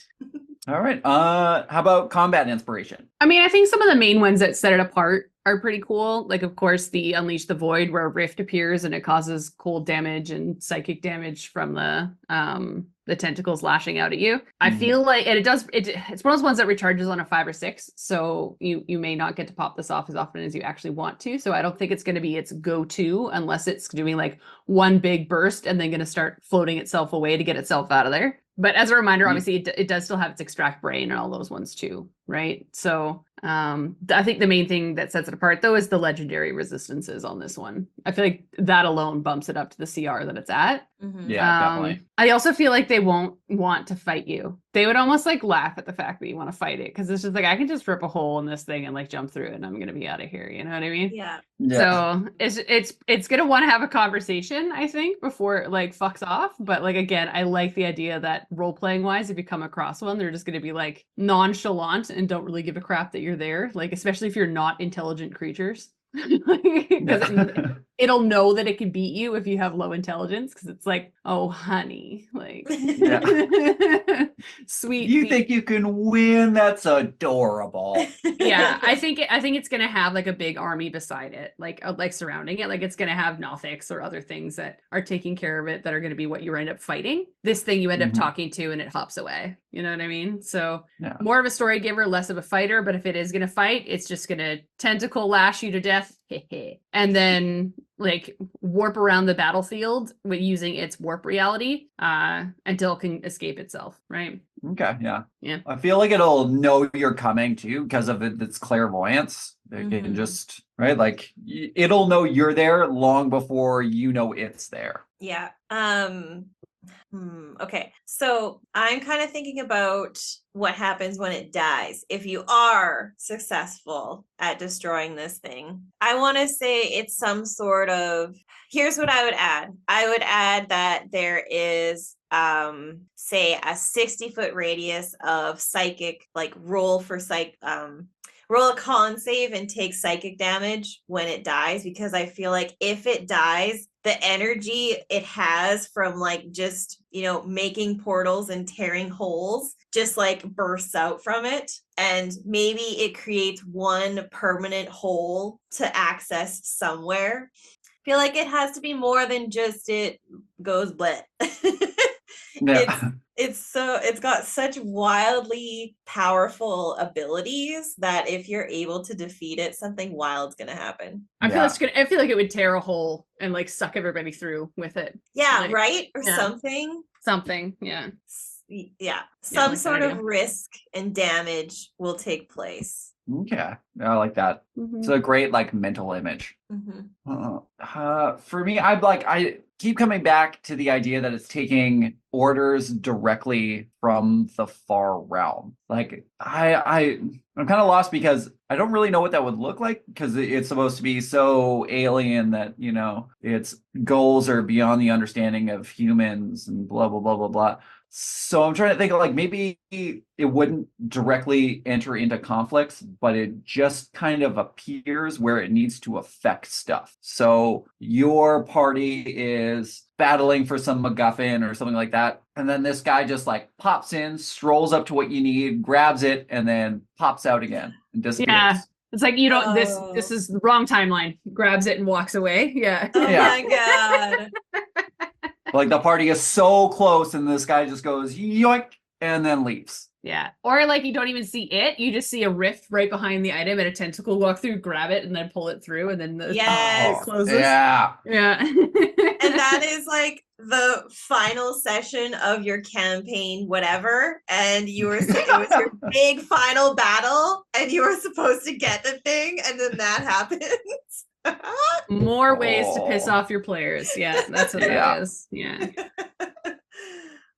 All right. How about combat inspiration? I mean, I think some of the main ones that set it apart are pretty cool. Like, of course, the Unleash the Void, where a rift appears and it causes cold damage and psychic damage from the tentacles lashing out at you. I feel like, and it's one of those ones that recharges on a 5 or 6, so you may not get to pop this off as often as you actually want to. So I don't think it's going to be its go-to unless it's doing like one big burst and then going to start floating itself away to get itself out of there. But as a reminder, obviously, it does still have its extract brain and all those ones too, right? So I think the main thing that sets it apart, though, is the legendary resistances on this one. I feel like that alone bumps it up to the CR that it's at. Mhm. Yeah, definitely. I also feel like they won't want to fight you. They would almost like laugh at the fact that you want to fight it because it's just like, I can just rip a hole in this thing and like jump through it and I'm going to be out of here. You know what I mean? Yeah. So it's gonna want to have a conversation, I think, before it like fucks off. But like again, I like the idea that role playing wise, if you come across one, they're just gonna be like nonchalant and don't really give a crap that you're there. Like especially if you're not intelligent creatures, because it'll know that it can beat you if you have low intelligence. Because it's like, oh honey, like sweet. You think you can win? That's adorable. Yeah, I think it's gonna have like a big army beside it, like surrounding it. Like it's gonna have Nothics or other things that are taking care of it that are gonna be what you end up fighting. This thing you end up talking to and it hops away. You know what I mean? So more of a story giver, less of a fighter. But if it is gonna fight, it's just gonna tentacle lash you to death, and then like warp around the battlefield with using its warp reality until it can escape itself, right? Okay, yeah. I feel like it'll know you're coming too because of its clairvoyance. It can just like it'll know you're there long before you know it's there. Yeah. Okay, so I'm kind of thinking about what happens when it dies. If you are successful at destroying this thing, I want to say it's some sort of, here's what I would add. I would add that there is say a 60-foot radius of psychic, like roll a con save and take psychic damage when it dies, because I feel like if it dies, the energy it has from like just, making portals and tearing holes just like bursts out from it. And maybe it creates one permanent hole to access somewhere. I feel like it has to be more than just it goes bleh. It's got such wildly powerful abilities that if you're able to defeat it, something wild's gonna happen. I feel like it would tear a hole and like suck everybody through with it. Yeah, like, right? Or something. Something, yeah. Yeah. Some sort of risk and damage will take place. Okay, I like that. It's a great like mental image. For me, I keep coming back to the idea that it's taking orders directly from the far realm. Like I'm kind of lost because I don't really know what that would look like, because it's supposed to be so alien that its goals are beyond the understanding of humans and blah blah blah blah blah. So I'm trying to think of like maybe it wouldn't directly enter into conflicts, but it just kind of appears where it needs to affect stuff. So your party is battling for some MacGuffin or something like that, and then this guy just like pops in, strolls up to what you need, grabs it, and then pops out again and disappears. Yeah. It's like you don't. This is the wrong timeline. Grabs it and walks away. Yeah. Oh my god. Like the party is so close and this guy just goes yoink and then leaves. Yeah. Or like you don't even see it. You just see a rift right behind the item and a tentacle walk through, grab it, and then pull it through, and then it closes. Yeah. Yeah. And that is like the final session of your campaign, whatever. And it was your big final battle, and you were supposed to get the thing, and then that happens. More ways to piss off your players. Yeah, that's what that is. Yeah.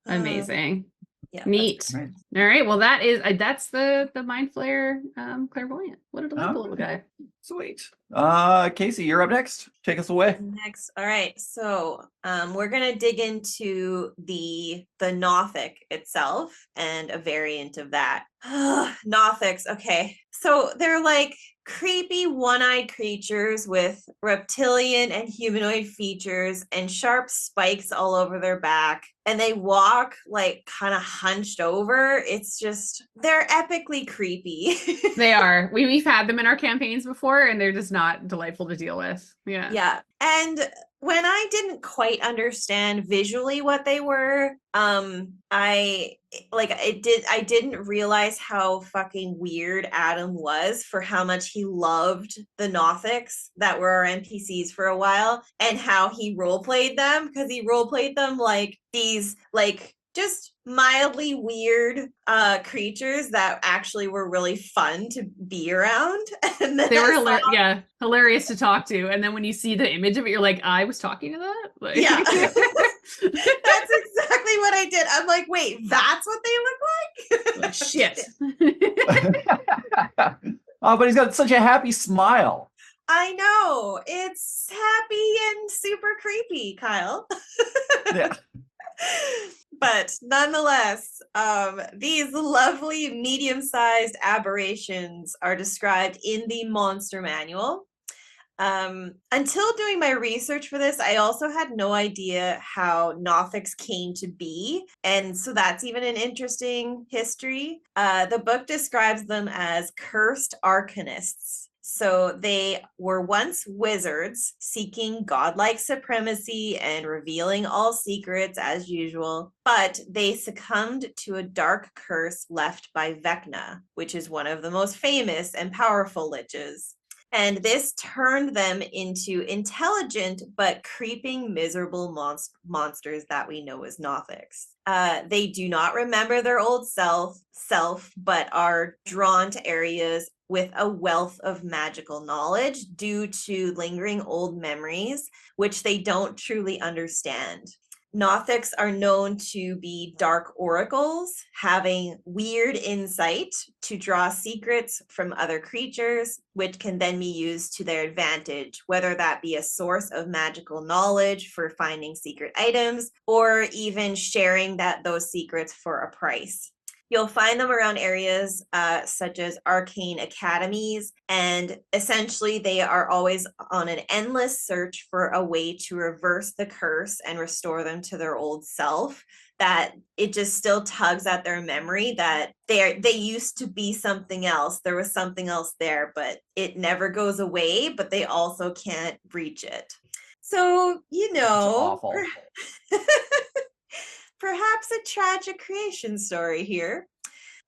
Amazing. Yeah. Neat. Right. All right. Well, that's the Mind Flayer Clairvoyant. What a delightful little guy. Sweet. Casey, you're up next. Take us away. Next, all right. So we're gonna dig into the Nothic itself and a variant of that. Nothics. Okay, so they're like creepy one-eyed creatures with reptilian and humanoid features and sharp spikes all over their back, and they walk like kind of hunched over. It's just, they're epically creepy. They are. We've had them in our campaigns before, and they're just not delightful to deal with. Yeah. Yeah. And when I didn't quite understand visually what they were, I didn't realize how fucking weird Adam was for how much he loved the Nothics that were our NPCs for a while, and how he roleplayed them, because he roleplayed them like these like just mildly weird creatures that actually were really fun to be around. And then They were hilarious to talk to. And then when you see the image of it, you're like, I was talking to that? Like, yeah. That's exactly what I did. I'm like, wait, that's what they look like? Like, shit. Oh, but he's got such a happy smile. I know. It's happy and super creepy, Kyle. Yeah. But nonetheless, these lovely medium-sized aberrations are described in the monster manual. Until doing my research for this, I also had no idea how Nothics came to be, and so that's even an interesting history. The book describes them as cursed arcanists. So they were once wizards seeking godlike supremacy and revealing all secrets as usual, but they succumbed to a dark curse left by Vecna, which is one of the most famous and powerful liches. And this turned them into intelligent but creeping, miserable monsters that we know as Nothics. They do not remember their old self, but are drawn to areas with a wealth of magical knowledge due to lingering old memories, which they don't truly understand. Nothics are known to be dark oracles, having weird insight to draw secrets from other creatures, which can then be used to their advantage, whether that be a source of magical knowledge for finding secret items, or even sharing those secrets for a price. You'll find them around areas such as arcane academies, and essentially they are always on an endless search for a way to reverse the curse and restore them to their old self, that it just still tugs at their memory that they used to be something else. There was something else there, but it never goes away, but they also can't reach it. So, It's awful. Perhaps a tragic creation story here.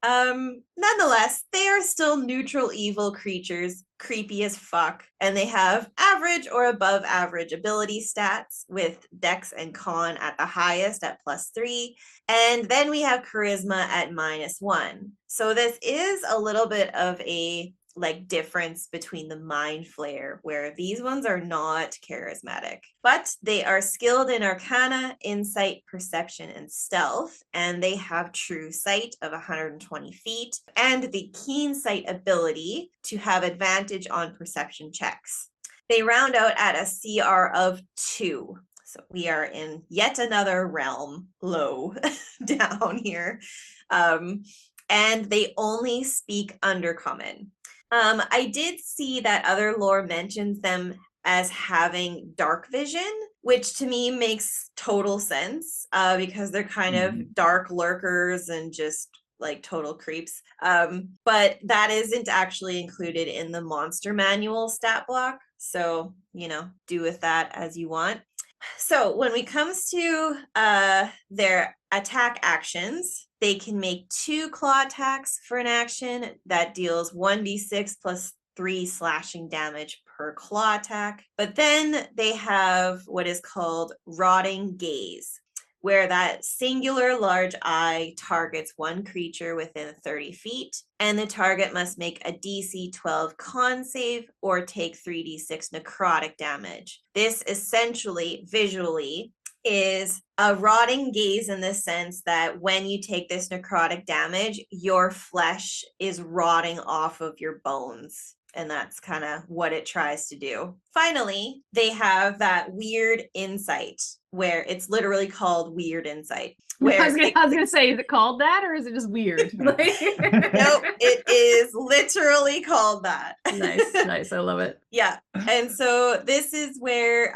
Nonetheless, they are still neutral evil creatures, creepy as fuck, and they have average or above average ability stats, with Dex and Con at the highest at +3, and then we have Charisma at -1. So this is a little bit of a difference between the Mind Flayer, where these ones are not charismatic, but they are skilled in Arcana, Insight, Perception, and Stealth, and they have True Sight of 120 feet and the Keen Sight ability to have advantage on perception checks. They round out at a CR of 2. So we are in yet another realm low down here. And they only speak Undercommon. I did see that other lore mentions them as having dark vision, which to me makes total sense because they're kind of dark lurkers and just like total creeps. But that isn't actually included in the monster manual stat block. So, do with that as you want. So when it comes to their attack actions, they can make 2 claw attacks for an action that deals 1d6 plus 3 slashing damage per claw attack. But then they have what is called Rotting Gaze, where that singular large eye targets one creature within 30 feet, and the target must make a DC 12 con save or take 3d6 necrotic damage. This essentially, visually, is a rotting gaze in the sense that when you take this necrotic damage, your flesh is rotting off of your bones. And that's kind of what it tries to do. Finally, they have that weird insight where it's literally called weird insight. Where I was gonna say, is it called that or is it just weird? Nope, it is literally called that. Nice. I love it. Yeah. And so this is where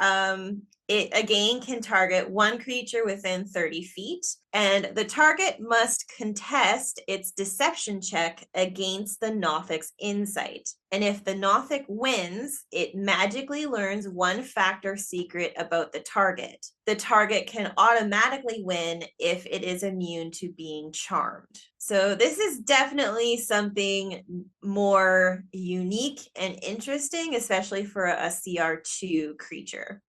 it again can target one creature within 30 feet, and the target must contest its deception check against the Nothic's insight. And if the Nothic wins, it magically learns one fact or secret about the target. The target can automatically win if it is immune to being charmed. So this is definitely something more unique and interesting, especially for a CR2 creature.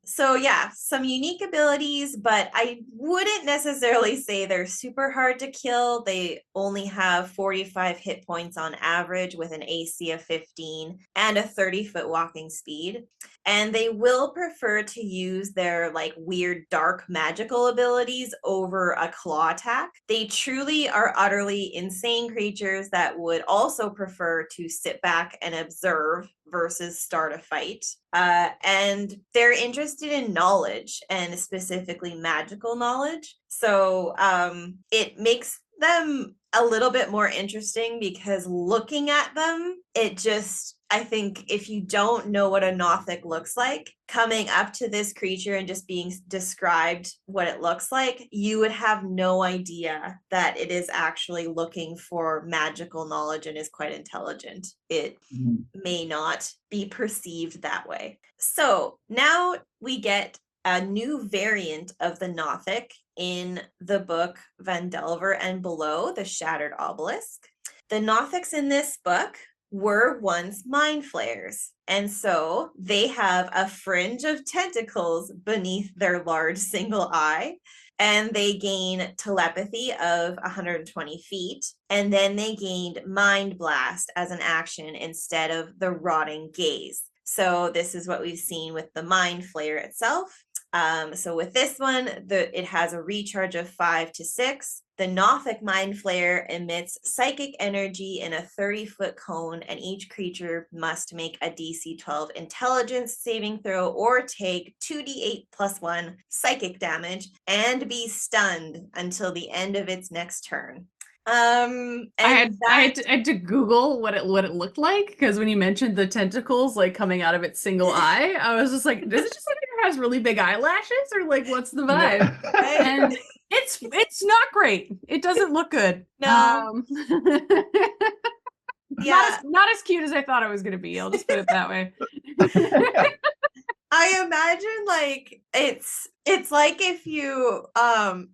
So yeah, some unique abilities, but I wouldn't necessarily say they're super hard to kill. They only have 45 hit points on average with an AC of 15 and a 30-foot walking speed. And they will prefer to use their like weird dark magical abilities over a claw attack. They truly are utterly insane creatures that would also prefer to sit back and observe versus start a fight. And they're interested in knowledge, and specifically magical knowledge. So it makes them a little bit more interesting because looking at them, it just, I think if you don't know what a Nothic looks like, coming up to this creature and just being described what it looks like, you would have no idea that it is actually looking for magical knowledge and is quite intelligent. It may not be perceived that way. So now we get a new variant of the Nothic in the book Vandelver and Below, The Shattered Obelisk. The Nothics in this book were once mind flayers, and so they have a fringe of tentacles beneath their large single eye, and they gain telepathy of 120 feet, and then they gained Mind Blast as an action instead of the rotting gaze. So this is what we've seen with the Mind Flayer itself. So with this one, it has a recharge of 5 to 6. The Nothic Mind Flayer emits psychic energy in a 30-foot cone, and each creature must make a DC 12 intelligence saving throw or take 2d8 plus 1 psychic damage and be stunned until the end of its next turn. I had to Google what it looked like, because when you mentioned the tentacles like coming out of its single eye, I was just like, does it just look like it has really big eyelashes, or like what's the vibe? And it's not great. It doesn't look good. No. Yeah. Not as cute as I thought it was gonna be. I'll just put it that way. I imagine like it's like if you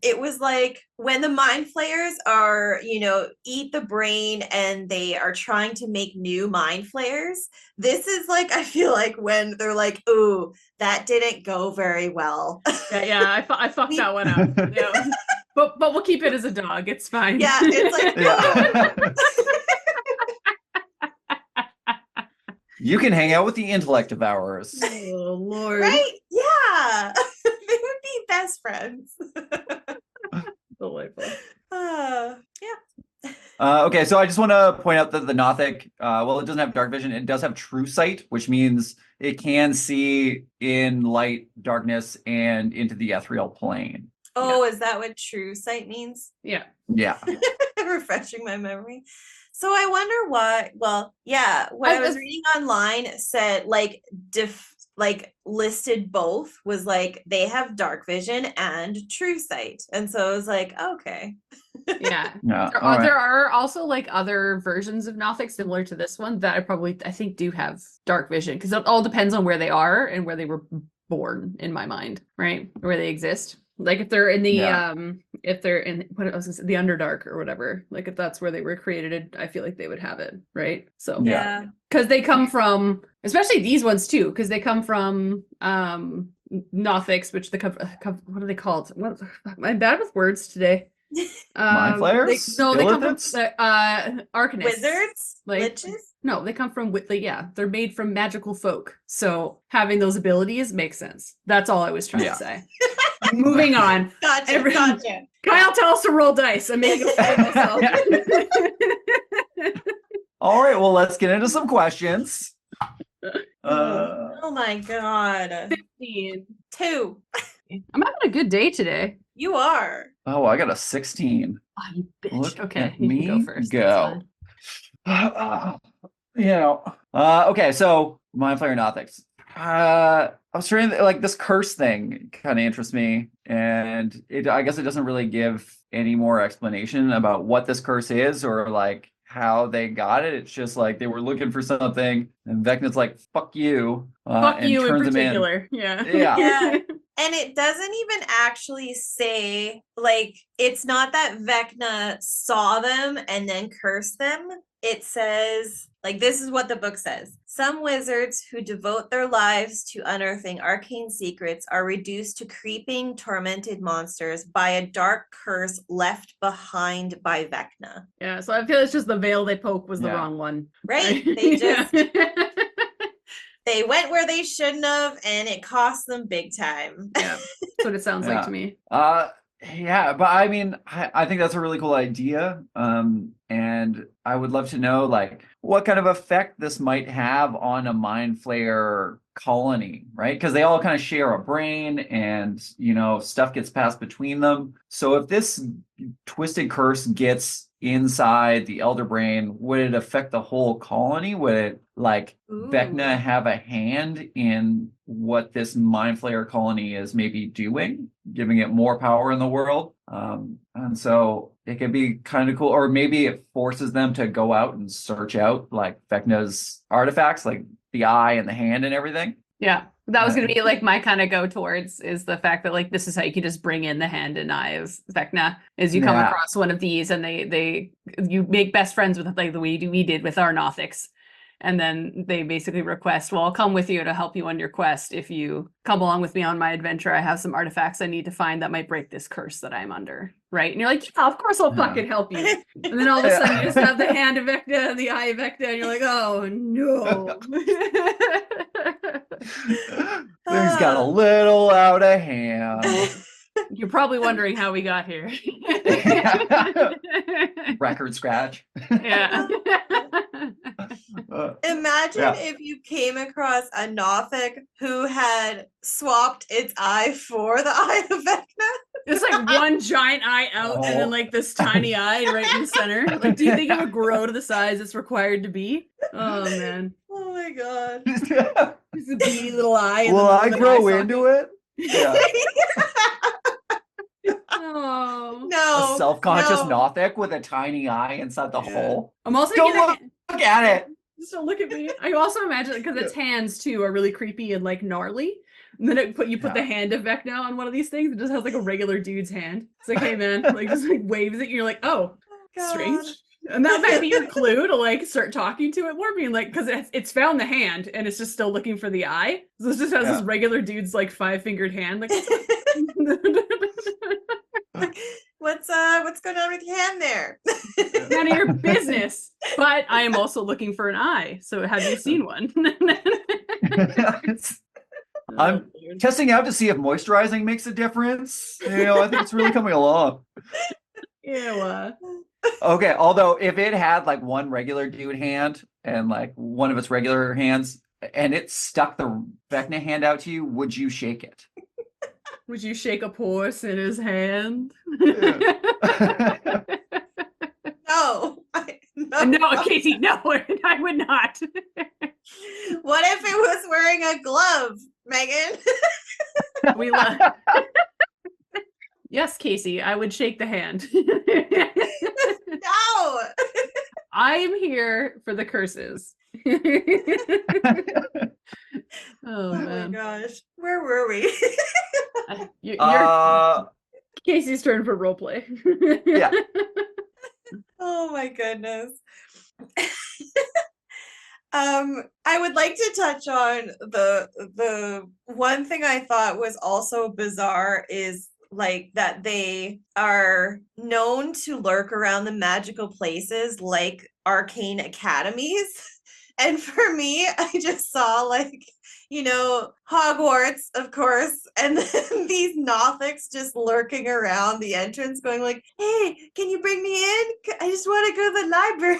it was like when the mind flayers are, eat the brain and they are trying to make new mind flayers. This is like, I feel like when they're like, ooh, that didn't go very well. Yeah, I fucked that one up. Yeah. But we'll keep it as a dog. It's fine. Yeah, it's like You can hang out with the intellect devourers. Oh Lord. Right? Yeah. They would be best friends. Delightful. Yeah. Okay, so I just want to point out that the Nothic, well, it doesn't have dark vision. It does have true sight, which means it can see in light, darkness, and into the ethereal plane. Oh, is that what true sight means? Yeah. Yeah. Refreshing my memory. So I wonder why. Well, yeah, what I was reading online said listed both, was like they have dark vision and true sight, and so I was like, okay. Yeah. Yeah. There are also like other versions of Nothic similar to this one that I think do have dark vision, because it all depends on where they are and where they were born, in my mind, right? Where they exist. Like if they're in the if they're in what else is the Underdark or whatever, like if that's where they were created, I feel like they would have it, right? So yeah, because they come from, especially these ones too, because they come from Nothics, which what are they called? I'm bad with words today. Mind flayers? They come from Illithids? arcanists. Wizards? Like- Liches? No, they come from they're made from magical folk. So having those abilities makes sense. That's all I was trying to say. Moving on. Gotcha, gotcha. Kyle, tell us to roll dice. I'm making a fool of myself. All right, well, let's get into some questions. Oh my god. 15. 2. I'm having a good day today. You are. Oh, I got a 16. Oh, you bitch. Look Okay, at you me can go first. go. Okay, so Mind Flayer Nothics. I was trying to, like, this curse thing kind of interests me, and I guess it doesn't really give any more explanation about what this curse is or like how they got it. It's just like they were looking for something, and Vecna's like, "Fuck you," Fuck and you in turns them in. particular. Yeah. Yeah. Yeah. And it doesn't even actually say, like, it's not that Vecna saw them and then cursed them. It says, like, this is what the book says. Some wizards who devote their lives to unearthing arcane secrets are reduced to creeping, tormented monsters by a dark curse left behind by Vecna. Yeah, so I feel it's just the veil they poke was the Yeah. wrong one. Right? They just they went where they shouldn't have, and it cost them big time. Yeah, that's what it sounds like to me. Yeah, but I mean, I think that's a really cool idea. And I would love to know, like, what kind of effect this might have on a Mind Flayer colony, right? Because they all kind of share a brain, and, you know, stuff gets passed between them. So if this twisted curse gets inside the elder brain, would it affect the whole colony? Would it, like, Ooh. Vecna have a hand in what this Mind Flayer colony is maybe doing, giving it more power in the world? And so it could be kind of cool, or maybe it forces them to go out and search out like Vecna's artifacts, like the eye and the hand and everything. Yeah, that was going to be like my kind of go towards is the fact that like this is how you can just bring in the hand and eye of Vecna is you come Yeah. across one of these and you make best friends with like the way we did with our Nothics. And then they basically request, well, I'll come with you to help you on your quest. If you come along with me on my adventure, I have some artifacts I need to find that might break this curse that I'm under. Right? And you're like, yeah, of course I'll fucking help you. And then all of a sudden you just have the hand of Vecna and the eye of Vecna, and you're like, oh no. Things got a little out of hand. You're probably wondering how we got here. Record scratch. Yeah. Imagine Yeah. if you came across a Nothic who had swapped its eye for the eye of Vecna. It's like one giant eye out and then like this tiny eye right in the center. Like, do you think it would grow to the size it's required to be? Oh man. Oh my god. It's a beady little eye. Will I grow into it? Yeah. Oh. No. A self-conscious no. Nothic with a tiny eye inside the hole. I'm also Don't thinking look at it. just don't look at me. I also imagine because its hands too are really creepy and like gnarly. And then you put the hand of Vecna on one of these things. It just has like a regular dude's hand. It's like, hey man, like just like waves at you. You're like, oh, God. strange. And that might be your clue to like start talking to it more, being like, because it's found the hand and it's just still looking for the eye. So it just has this regular dude's like 5-fingered hand. Like, What's going on with your hand there? none of your business. But I am also looking for an eye. So have you seen one? I'm testing out to see if moisturizing makes a difference. You know, I think it's really coming along. Ew. Okay, although if it had like one regular dude hand and like one of its regular hands and it stuck the Vecna hand out to you, would you shake it? Would you shake a horse in his hand? No. No, Casey, no, I would not. What if it was wearing a glove, Megan? We love. Yes, Casey, I would shake the hand. No. I'm here for the curses. Oh Oh my man. gosh. Where were we? You're Casey's turn for roleplay. Yeah. Oh my goodness. I would like to touch on the one thing I thought was also bizarre is like that they are known to lurk around the magical places like arcane academies. And for me, I just saw like, you know, Hogwarts, of course, and then these Nothics just lurking around the entrance going like, hey, can you bring me in? I just want to go to the library.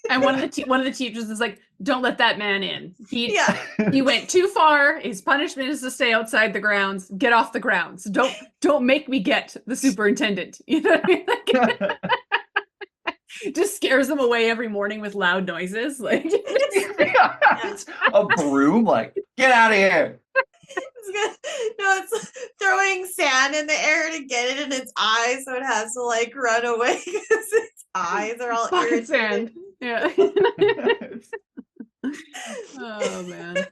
And one of the teachers is like, don't let that man in. He went too far. His punishment is to stay outside the grounds. Get off the grounds. Don't make me get the superintendent. You know what I mean? Like, just scares them away every morning with loud noises. Like It's a broom, like, get out of here. It's throwing sand in the air to get it in its eyes, so it has to like run away because its eyes are all fucking irritated. sand. Yeah. Oh man.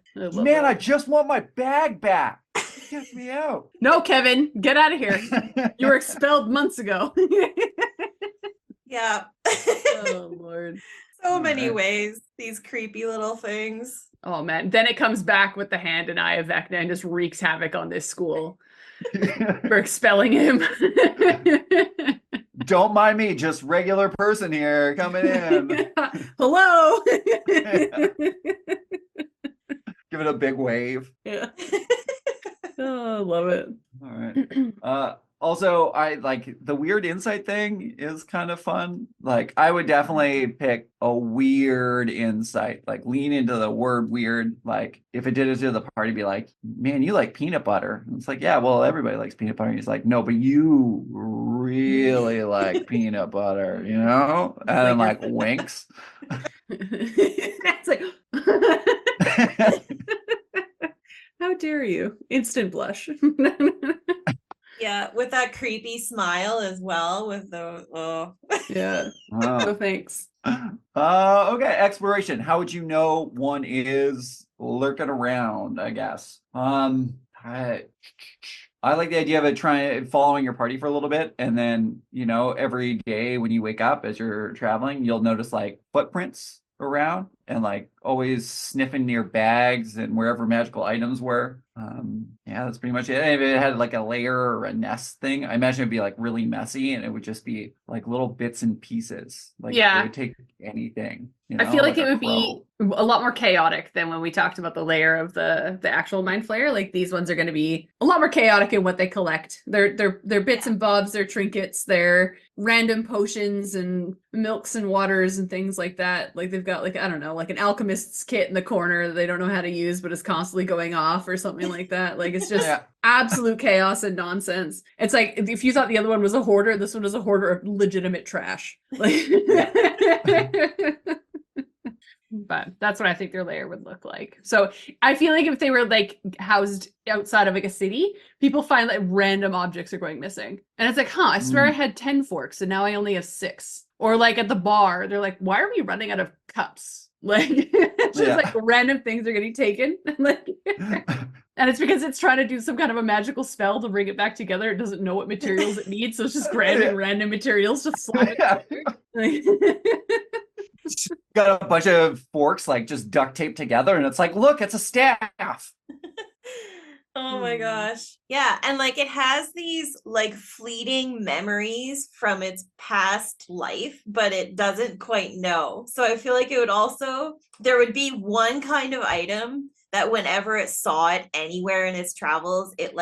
I just want my bag back. Get me out. No, Kevin, get out of here. You were expelled months ago. Yeah. Oh Lord. So many ways, these creepy little things. Oh man. Then it comes back with the hand and eye of Vecna and just wreaks havoc on this school for expelling him. Don't mind me, just regular person here coming in. Hello. Give it a big wave. Yeah. Oh, love it. All right. Also, I like the weird insight thing is kind of fun. Like, I would definitely pick a weird insight, like lean into the word weird. Like, if it did it to the party, be like, man, you like peanut butter. And it's like, yeah, well, everybody likes peanut butter. And he's like, no, but you really like peanut butter, you know? And then like winks. It's like, how dare you? Instant blush. Yeah, with that creepy smile as well. With the Yeah. Wow. No thanks. Okay, exploration. How would you know one is lurking around? I guess. I like the idea of it following your party for a little bit, and then every day when you wake up as you're traveling, you'll notice like footprints around and like always sniffing near bags and wherever magical items were. Yeah, that's pretty much it. And if it had like a layer or a nest thing, I imagine it'd be like really messy and it would just be like little bits and pieces. Like it would take anything. I feel like it a would be a lot more chaotic than when we talked about the layer of the actual mind flayer. Like these ones are going to be a lot more chaotic in what they collect. They're bits and bobs, they're trinkets, they're random potions and milks and waters and things like that. Like they've got like, I don't know, like an alchemist's kit in the corner that they don't know how to use but is constantly going off or something like that. Like it's just absolute chaos and nonsense. It's like if you thought the other one was a hoarder, this one is a hoarder of legitimate trash. Like but that's what I think their lair would look like. So I feel like if they were like housed outside of like a city, people find like random objects are going missing. And it's like, I swear I had 10 forks and now I only have 6. Or like at the bar, they're like, why are we running out of cups? Like it's just like random things are getting taken. Like and it's because it's trying to do some kind of a magical spell to bring it back together. It doesn't know what materials it needs, so it's just grabbing random materials to slap it together. Got a bunch of forks like just duct taped together and it's like, look, it's a staff. Oh my gosh. Yeah, and like it has these like fleeting memories from its past life, but it doesn't quite know. So I feel like there would be one kind of item that whenever it saw it anywhere in its travels, it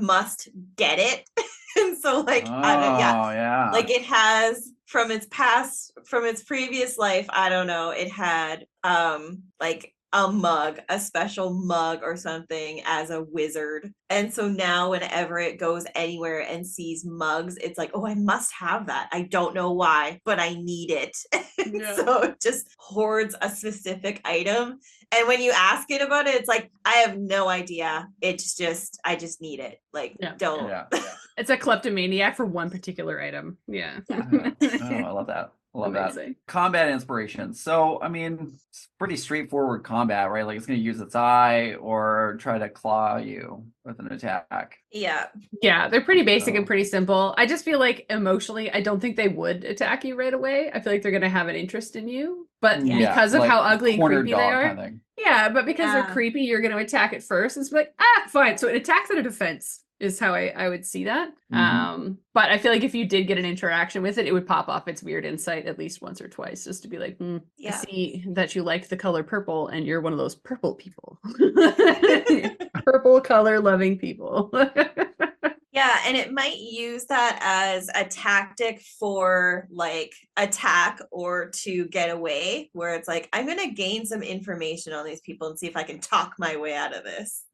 must get it. And so like like it has from its previous life, I don't know, it had like a special mug or something as a wizard. And so now whenever it goes anywhere and sees mugs, it's like, oh, I must have that. I don't know why, but I need it. So it just hoards a specific item. And when you ask it about it, it's like, I have no idea. It's just, I just need it. Like, don't. Yeah. It's a kleptomaniac for one particular item. Yeah. Oh, I love that. Love that. Combat inspiration. So, I mean, it's pretty straightforward combat, right? Like it's going to use its eye or try to claw you with an attack. Yeah. Yeah, they're pretty basic and pretty simple. I just feel like emotionally, I don't think they would attack you right away. I feel like they're going to have an interest in you. But because of how ugly and creepy they are. Kind of but because they're creepy, you're going to attack it first. It's like, fine. So it attacks at a defense. is how I would see that. Mhm. But I feel like if you did get an interaction with it, it would pop off its weird insight at least once or twice, just to be like, I Yeah. see that you like the color purple and you're one of those purple people. Purple color loving people. Yeah, and it might use that as a tactic for like attack or to get away, where it's like, I'm gonna gain some information on these people and see if I can talk my way out of this.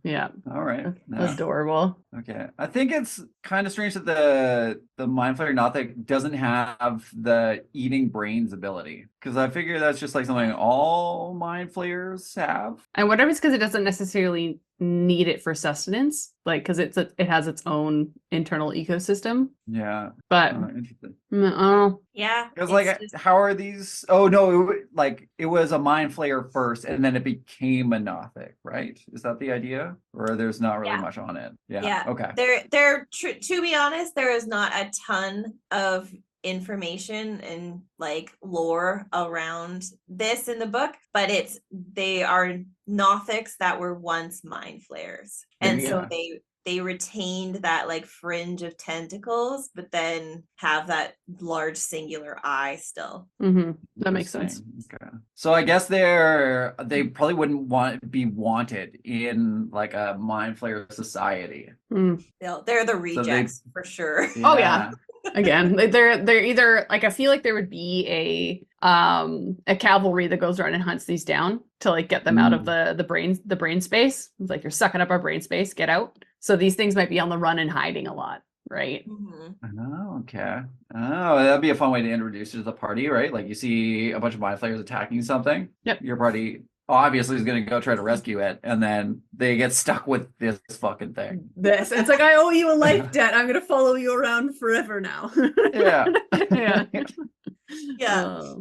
Yeah. All right. Yeah. Adorable. Okay. I think it's kind of strange that the Mind Flayer Nothic doesn't have the eating brains ability, because I figure that's just like something all Mind Flayers have. I wonder if it's because it doesn't necessarily need it for sustenance, like because it has its own internal ecosystem. Yeah. But Interesting. oh, Yeah. Because it's like, just- how are these? Oh no, it was a Mind Flayer first, and then it became a Nothic, right? Is that the idea? Or there's not really Yeah. much on it? Yeah. Yeah. Okay. To be honest, there is not a ton of information and like lore around this in the book, but they are Nothics that were once mind flayers, and so they retained that like fringe of tentacles, but then have that large singular eye still. that makes sense. Interesting. Okay. So I guess they probably wouldn't be wanted in like a Mind Flayer society. They're the rejects for sure. Oh, yeah. Again, they're either like, I feel like there would be a cavalry that goes around and hunts these down to like get them out of the brain space. It's like, you're sucking up our brain space, get out. So these things might be on the run and hiding a lot, right? Oh, okay. Oh, that'd be a fun way to introduce you to the party, right? Like you see a bunch of Mind Flayers attacking something. Yep. Your party obviously is going to go try to rescue it, and then they get stuck with this fucking thing. It's like, I owe you a life debt. I'm gonna follow you around forever now. Yeah. Yeah. Yeah.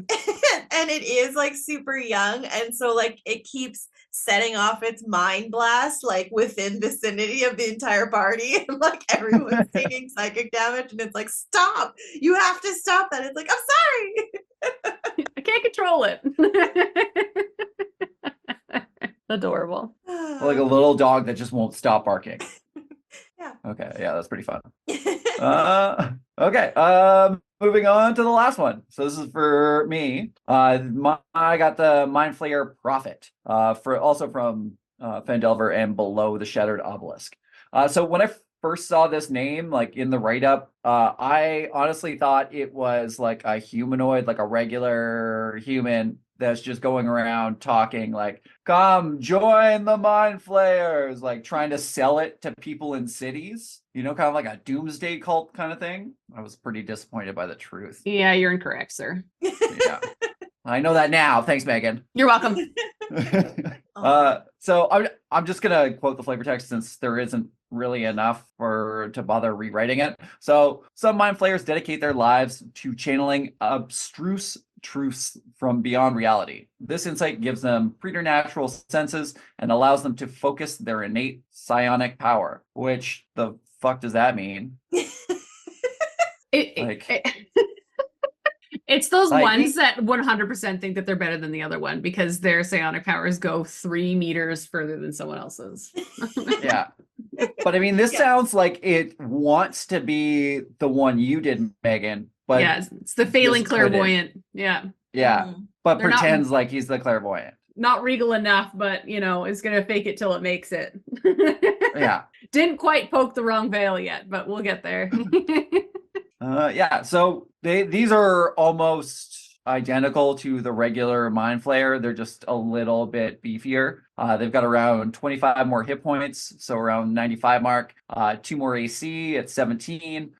And it is like super young, and so like it keeps setting off its mind blast like within vicinity of the entire party, and like everyone's taking psychic damage, and it's like, stop, you have to stop that. It's like, I'm sorry. I can't control it. Adorable. Like a little dog that just won't stop barking. Yeah. Okay, yeah, that's pretty fun. Okay. Moving on to the last one. So this is for me. I got the Mind Flayer Prophet, also from Fandelver and Below the Shattered Obelisk. So when I first saw this name, like in the write-up, I honestly thought it was like a humanoid, like a regular human that's just going around talking like, come join the Mind Flayers, like trying to sell it to people in cities, kind of like a doomsday cult kind of thing. I was pretty disappointed by the truth. Yeah, you're incorrect, sir. Yeah. I know that now. Thanks, Megan. You're welcome. So I'm just gonna quote the flavor text since there isn't really enough to bother rewriting it. So some Mind Flayers dedicate their lives to channeling abstruse truths from beyond reality. This insight gives them preternatural senses and allows them to focus their innate psionic power. Which the fuck does that mean? It's those ones that 100% think that they're better than the other one because their psionic powers go 3 meters further than someone else's. Yeah. But I mean, this sounds like it wants to be the one you did, Megan. But yeah, it's the failing clairvoyant. Yeah. Yeah. But They're pretends like he's the clairvoyant. Not regal enough, but is gonna fake it till it makes it. Yeah. Didn't quite poke the wrong veil yet, but we'll get there. Yeah, so these are almost identical to the regular Mind Flayer. They're just a little bit beefier. They've got around 25 more hit points, so around 95 mark. 2 more AC at 17.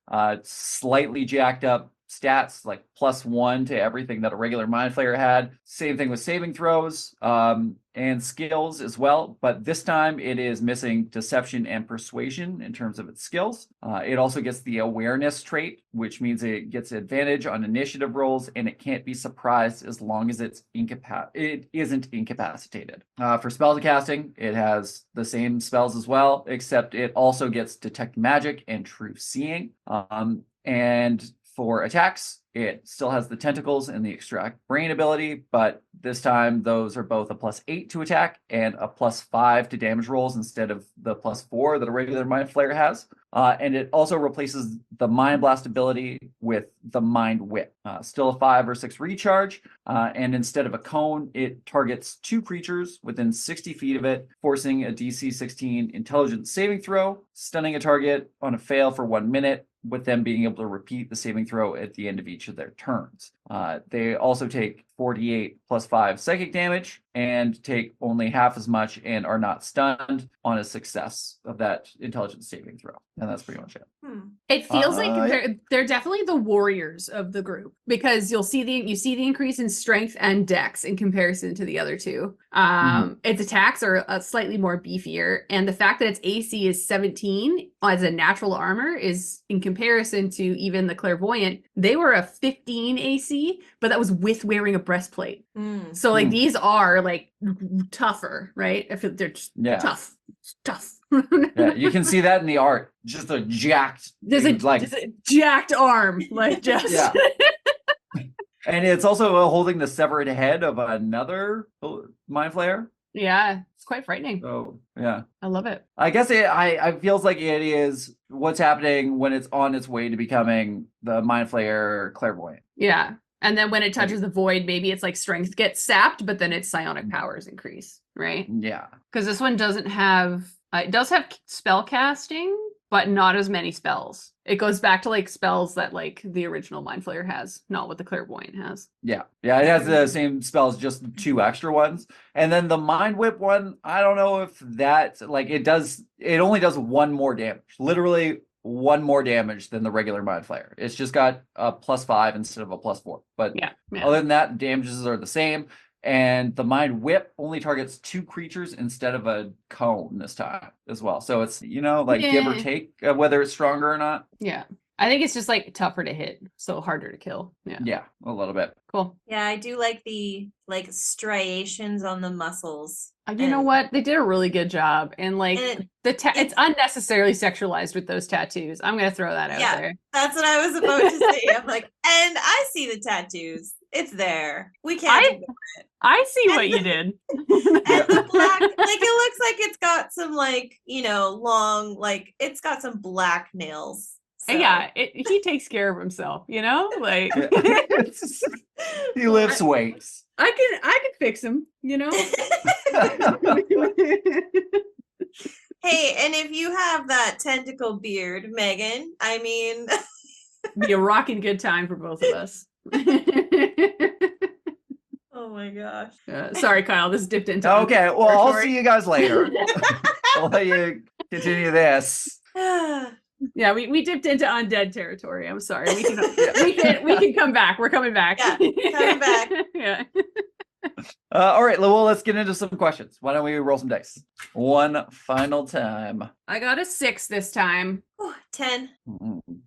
Slightly jacked up stats, like +1 to everything that a regular Mind Flayer had. Same thing with saving throws and skills as well, but this time it is missing deception and persuasion in terms of its skills. It also gets the awareness trait, which means it gets advantage on initiative rolls, and it can't be surprised as long as it isn't incapacitated. For spell casting, it has the same spells as well, except it also gets detect magic and true seeing. And For attacks, it still has the tentacles and the extract brain ability, but this time those are both a +8 to attack and a +5 to damage rolls instead of the +4 that a regular Mind Flayer has. And it also replaces the Mind Blast ability with the Mind Whip. Still a 5 or 6 recharge, and instead of a cone, it targets 2 creatures within 60 feet of it, forcing a DC 16 intelligence saving throw, stunning a target on a fail for 1 minute, with them being able to repeat the saving throw at the end of each of their turns. They also take 48 +5 psychic damage and take only half as much and are not stunned on a success of that intelligence saving throw. And that's pretty much it. It feels like they're definitely the warriors of the group, because you see the increase in strength and dex in comparison to the other two. Its attacks are slightly more beefier, and the fact that its AC is 17 as a natural armor is, in comparison to even the clairvoyant, they were a 15 AC, but that was with wearing a breastplate. So like these are like tougher, right? If they're just tough. Yeah, you can see that in the art. Just a jacked, just a jacked arm, like just. Yeah. And it's also holding the severed head of another Mind Flayer. Yeah, it's quite frightening. So yeah, I love it. I guess I feels like it is what's happening when it's on its way to becoming the Mind Flayer Clairvoyant. Yeah. And then when it touches the void, maybe it's like strength gets sapped, but then its psionic powers increase, right? Yeah. Because this one doesn't have, it does have spell casting, but not as many spells. It goes back to like spells that like the original Mind Flayer has, not what the Clairvoyant has. Yeah. Yeah, it has the same spells, just 2 extra ones. And then the Mind Whip one, I don't know if that, like it only does 1 more damage. Literally 1 more damage than the regular Mind Flayer. It's just got a +5 instead of a +4. But other than that, damages are the same. And the Mind Whip only targets 2 creatures instead of a cone this time as well. So it's, give or take whether it's stronger or not. Yeah. I think it's just like tougher to hit, so harder to kill. Yeah. Yeah, a little bit. Cool. Yeah, I do like the striations on the muscles. You know what? They did a really good job. And like it's unnecessarily sexualized with those tattoos. I'm going to throw that out there. That's what I was about to say. I'm like, and I see the tattoos. It's there. We can't ignore it. I see what you did. And the black, like it looks like it's got some long, it's got some black nails. So. Yeah, he takes care of himself, like he lifts weights. I can fix him, Hey, and if you have that tentacle beard, Megan, I mean, be a rocking good time for both of us. Oh my gosh. Sorry, Kyle, this dipped into okay, well, I'll see you guys later. I'll let you continue this. Yeah, we dipped into undead territory. I'm sorry. We can come back. We're coming back. Yeah, coming back. Yeah. All right, well, let's get into some questions. Why don't we roll some dice? One final time. I got a 6 this time. 10.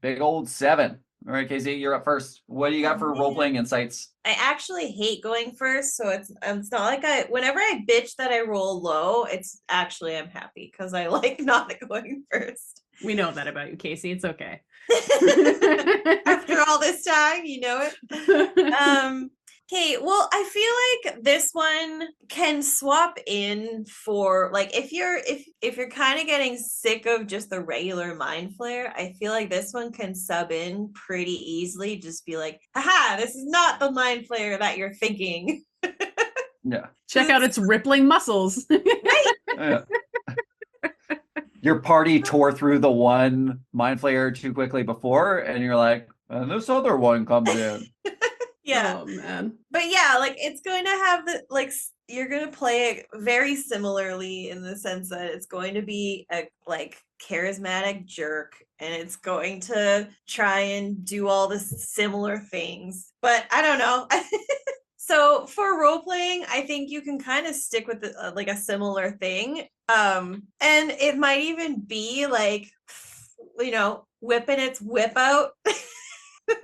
Big old 7. All right, Casey, you're up first. What do you got for role-playing insights? I actually hate going first, so it's not like whenever I bitch that I roll low, it's actually I'm happy because I like not going first. We know that about you, Casey. It's okay. After all this time, you know it. Okay, well, I feel like this one can swap in for if you're kind of getting sick of just the regular Mind Flayer, I feel like this one can sub in pretty easily. Just be like, haha, this is not the Mind Flayer that you're thinking. Yeah. Check out its rippling muscles. Right. Yeah. Your party tore through the one Mind Flayer too quickly before, and you're like, and this other one comes in. Yeah. Oh man. But yeah, it's going to have you're going to play it very similarly in the sense that it's going to be a charismatic jerk and it's going to try and do all the similar things. But I don't know. So for role playing, I think you can kind of stick with a similar thing. And it might even be whipping its whip out.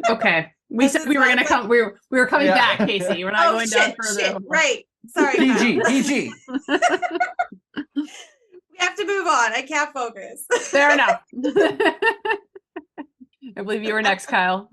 Okay. We said we were going to come. We were coming back, Casey. We're not going down further. Shit. Right. Sorry. PG. We have to move on. I can't focus. Fair enough. I believe you were next, Kyle.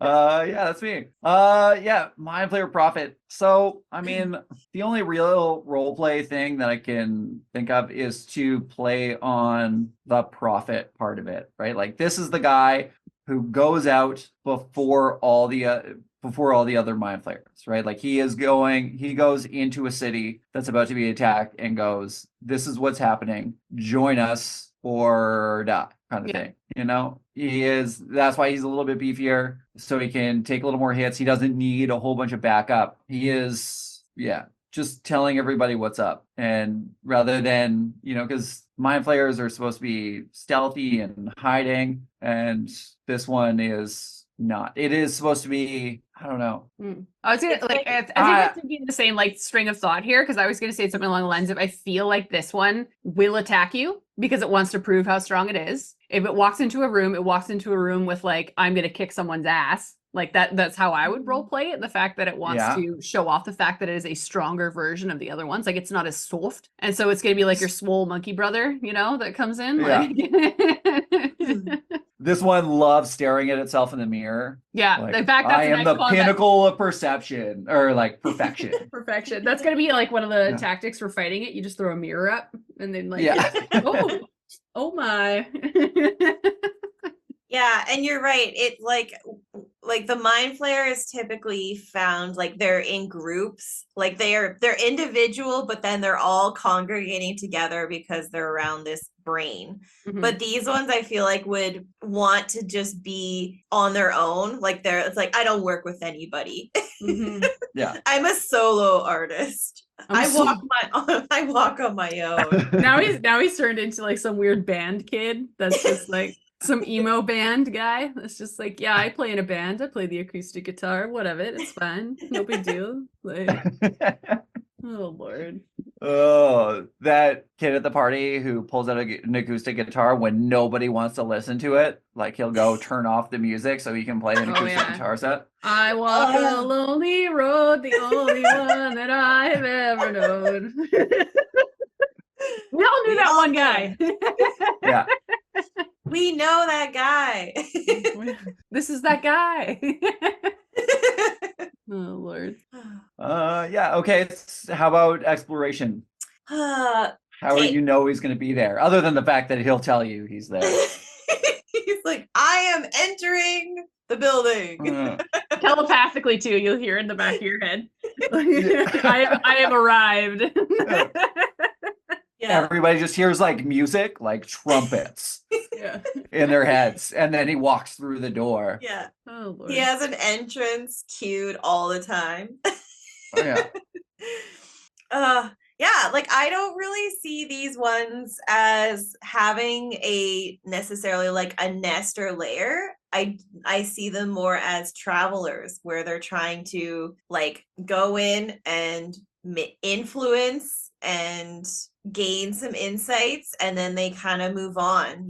Yeah, that's me. Yeah, Mind Flayer Prophet. So, I mean, the only real roleplay thing that I can think of is to play on the prophet part of it, right? Like, this is the guy who goes out before all the other mind flayers, right? Like, he goes into a city that's about to be attacked and goes, "This is what's happening. Join us or die," kind of thing. You know, that's why he's a little bit beefier, so he can take a little more hits. He doesn't need a whole bunch of backup. He is, just telling everybody what's up. And rather than, because mind flayers are supposed to be stealthy and hiding, and this one is not. It is supposed to be, I don't know. I was gonna I think it's thinking the same string of thought here, because I was gonna say something along the lines of, I feel like this one will attack you because it wants to prove how strong it is. If it walks into a room, with I'm gonna kick someone's ass. That's how I would role play it. The fact that it wants to show off the fact that it is a stronger version of the other ones. It's not as soft. And so it's going to be like your swole monkey brother, that comes in. This one loves staring at itself in the mirror. Yeah. In fact, that's I am the pinnacle of perception, or perfection. Perfection. That's going to be one of the tactics for fighting it. You just throw a mirror up and then oh my. Yeah, and you're right. It like the mind flayer is typically found they're in groups. They're individual, but then they're all congregating together because they're around this brain. Mm-hmm. But these ones I feel would want to just be on their own. It's I don't work with anybody. Mm-hmm. Yeah. I'm a solo artist. I walk on my own. Now he's turned into some weird band kid that's just some emo band guy that's just I play in a band. I play the acoustic guitar. What of it? It's fine. No big deal. Oh Lord. Oh, that kid at the party who pulls out an acoustic guitar when nobody wants to listen to it. He'll go turn off the music so he can play an acoustic guitar set. I walk a lonely road, the only one that I have ever known. We all knew that one guy. Yeah. We know that guy. This is that guy. Oh Lord. Yeah. Okay. How about exploration? How do you know he's going to be there? Other than the fact that he'll tell you he's there. He's I am entering the building. Telepathically too. You'll hear in the back of your head. I have arrived. Yeah. Everybody just hears music, trumpets in their heads, and then he walks through the door. Yeah. Oh Lord. He has an entrance cued all the time. Oh, yeah. I don't really see these ones as having necessarily a nest or lair. I see them more as travelers, where they're trying to go in and influence and gain some insights, and then they kind of move on,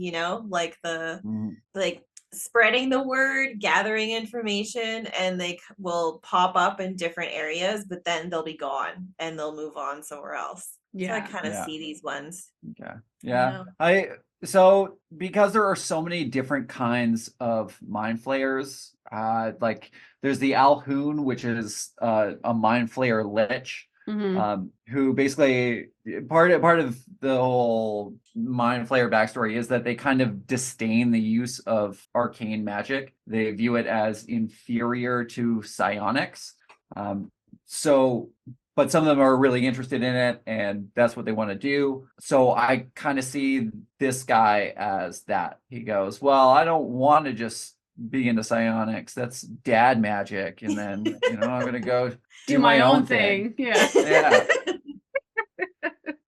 spreading the word, gathering information, and they will pop up in different areas, but then they'll be gone and they'll move on somewhere else. So I kind of see these ones. Okay. Yeah. So because there are so many different kinds of mind flayers, there's the Alhoon, which is a mind flayer lich. Mm-hmm. Who basically part of the whole mind flayer backstory is that they kind of disdain the use of arcane magic. They view it as inferior to psionics. But some of them are really interested in it, and that's what they want to do. So I kind of see this guy as that. He goes, well, I don't want to just be into psionics. That's dad magic. And then, I'm going to go do my own thing. Yeah.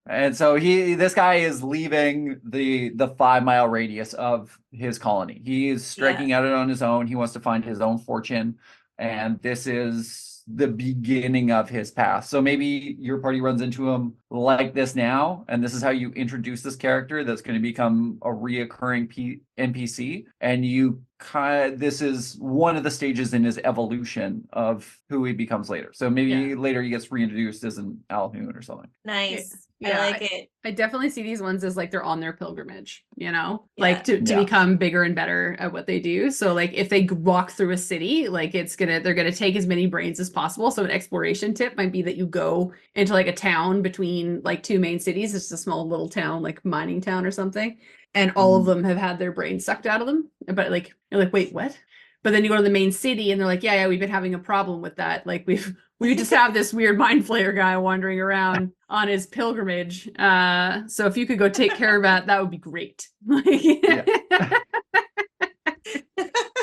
And so this guy is leaving the 5-mile radius of his colony. He is striking out on his own. He wants to find his own fortune. And this is the beginning of his path. So maybe your party runs into him like this now, and this is how you introduce this character that's going to become a reoccurring NPC, and you this is one of the stages in his evolution of who he becomes later. So maybe later he gets reintroduced as an Alhoon or something. Nice. Yeah, I like it. I definitely see these ones as like they're on their pilgrimage, you know, Yeah. like to become bigger and better at what they do. So like if they walk through a city, like they're gonna take as many brains as possible. So an exploration tip might be that you go into like a town between like two main cities. It's a small little town, like mining town or something, and all of them have had their brains sucked out of them. But like you're like, wait, what? But then you go to the main city and they're like, yeah, we've been having a problem with that. Like we just have this weird mind flayer guy wandering around on his pilgrimage. So if you could go take care of that would be great. And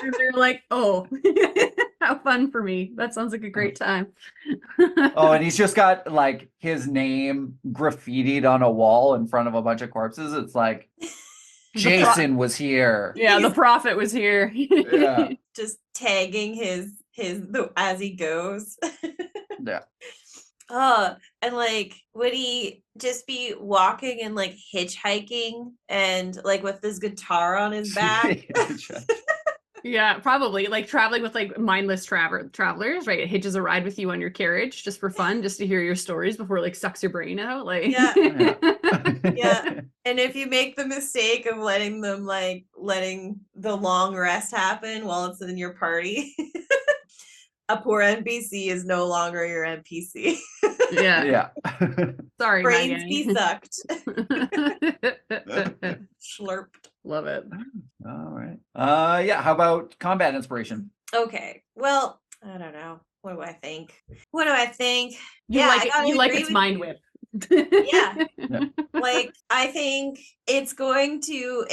they're like, oh, how fun for me. That sounds like a great time. Oh, and he's just got like his name graffitied on a wall in front of a bunch of corpses. It's like Jason was here. Yeah, the prophet was here. Yeah. Just tagging his as he goes. Yeah. Oh, and like would he just be walking and like hitchhiking and like with this guitar on his back? Yeah, probably like traveling with like mindless travelers, right? It hitches a ride with you on your carriage just for fun, just to hear your stories before it like sucks your brain out. Like Yeah. Yeah. And if you make the mistake of letting the long rest happen while it's in your party, a poor NPC is no longer your NPC. Yeah. Yeah. Sorry, Brains be sucked. Megan. Slurped. Love it. All right. Yeah. How about combat inspiration? Okay. Well, I don't know. What do I think? You like its mind whip. Yeah. Like I think it's going to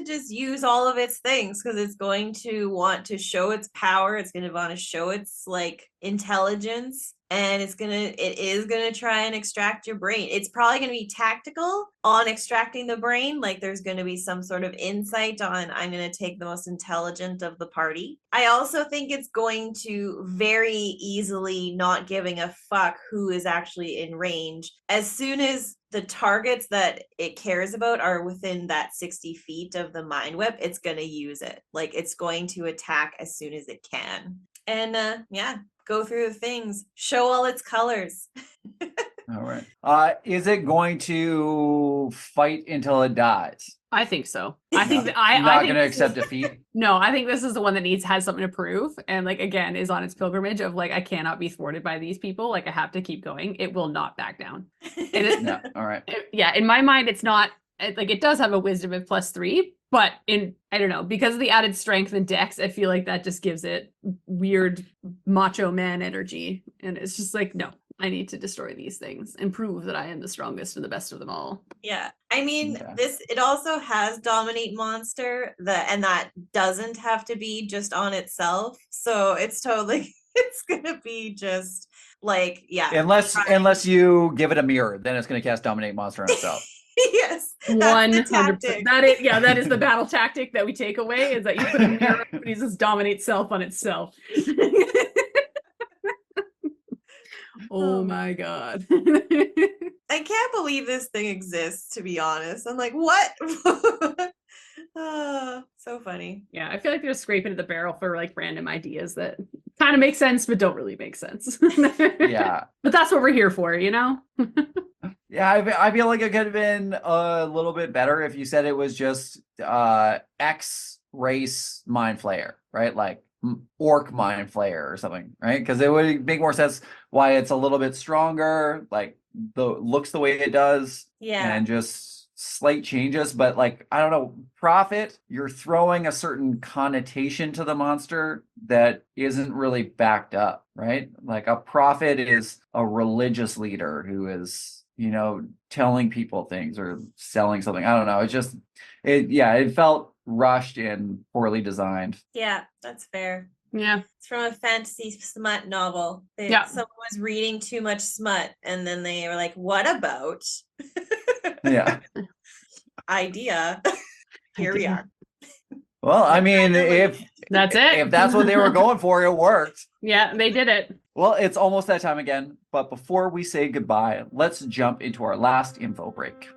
just use all of its things because it's going to want to show its power. It's going to want to show its like intelligence, and it is gonna try and extract your brain. It's probably gonna be tactical on extracting the brain. Like there's gonna be some sort of insight on I'm gonna take the most intelligent of the party. I also think it's going to very easily not giving a fuck who is actually in range. As soon as the targets that it cares about are within that 60 feet of the mind whip, it's gonna use it. Like it's going to attack as soon as it can. And go through the things, show all its colors. All right. Is it going to fight until it dies? I think so. I think that not going to accept defeat. No, I think this is the one that has something to prove, and like again is on its pilgrimage of like I cannot be thwarted by these people. Like I have to keep going. It will not back down. No. All right. In my mind, it's not like it does have a wisdom of +3, but I don't know, because of the added strength and dex, I feel like that just gives it weird macho man energy, and it's just like no. I need to destroy these things and prove that I am the strongest and the best of them all. Yeah. I mean, it also has dominate monster and that doesn't have to be just on itself. So it's totally, it's going to be just like, yeah. Unless you give it a mirror, then it's going to cast dominate monster on itself. Yes. 100%. That is the battle tactic that we take away is that you put a mirror and it just dominates self on itself. Oh my god. I can't believe this thing exists, to be honest. I'm like, what? So funny. Yeah, I feel like they're scraping at the barrel for like random ideas that kind of make sense but don't really make sense. Yeah. But that's what we're here for, you know? Yeah, I feel like it could have been a little bit better if you said it was just X race mind flayer, right? Like orc mind flayer or something, right? Because it would make more sense why it's a little bit stronger, like looks the way it does, and just slight changes. But like I don't know, Prophet, you're throwing a certain connotation to the monster that isn't really backed up, right? Like a prophet is a religious leader who is, you know, telling people things or selling something. I don't know. It felt rushed and poorly designed. Yeah, that's fair. Yeah. It's from a fantasy smut novel. Someone was reading too much smut and then they were like, what about idea? Here we are. Well, I mean, if that's it, if that's what they were going for, it worked. Yeah, they did it. Well, it's almost that time again, but before we say goodbye, let's jump into our last info break.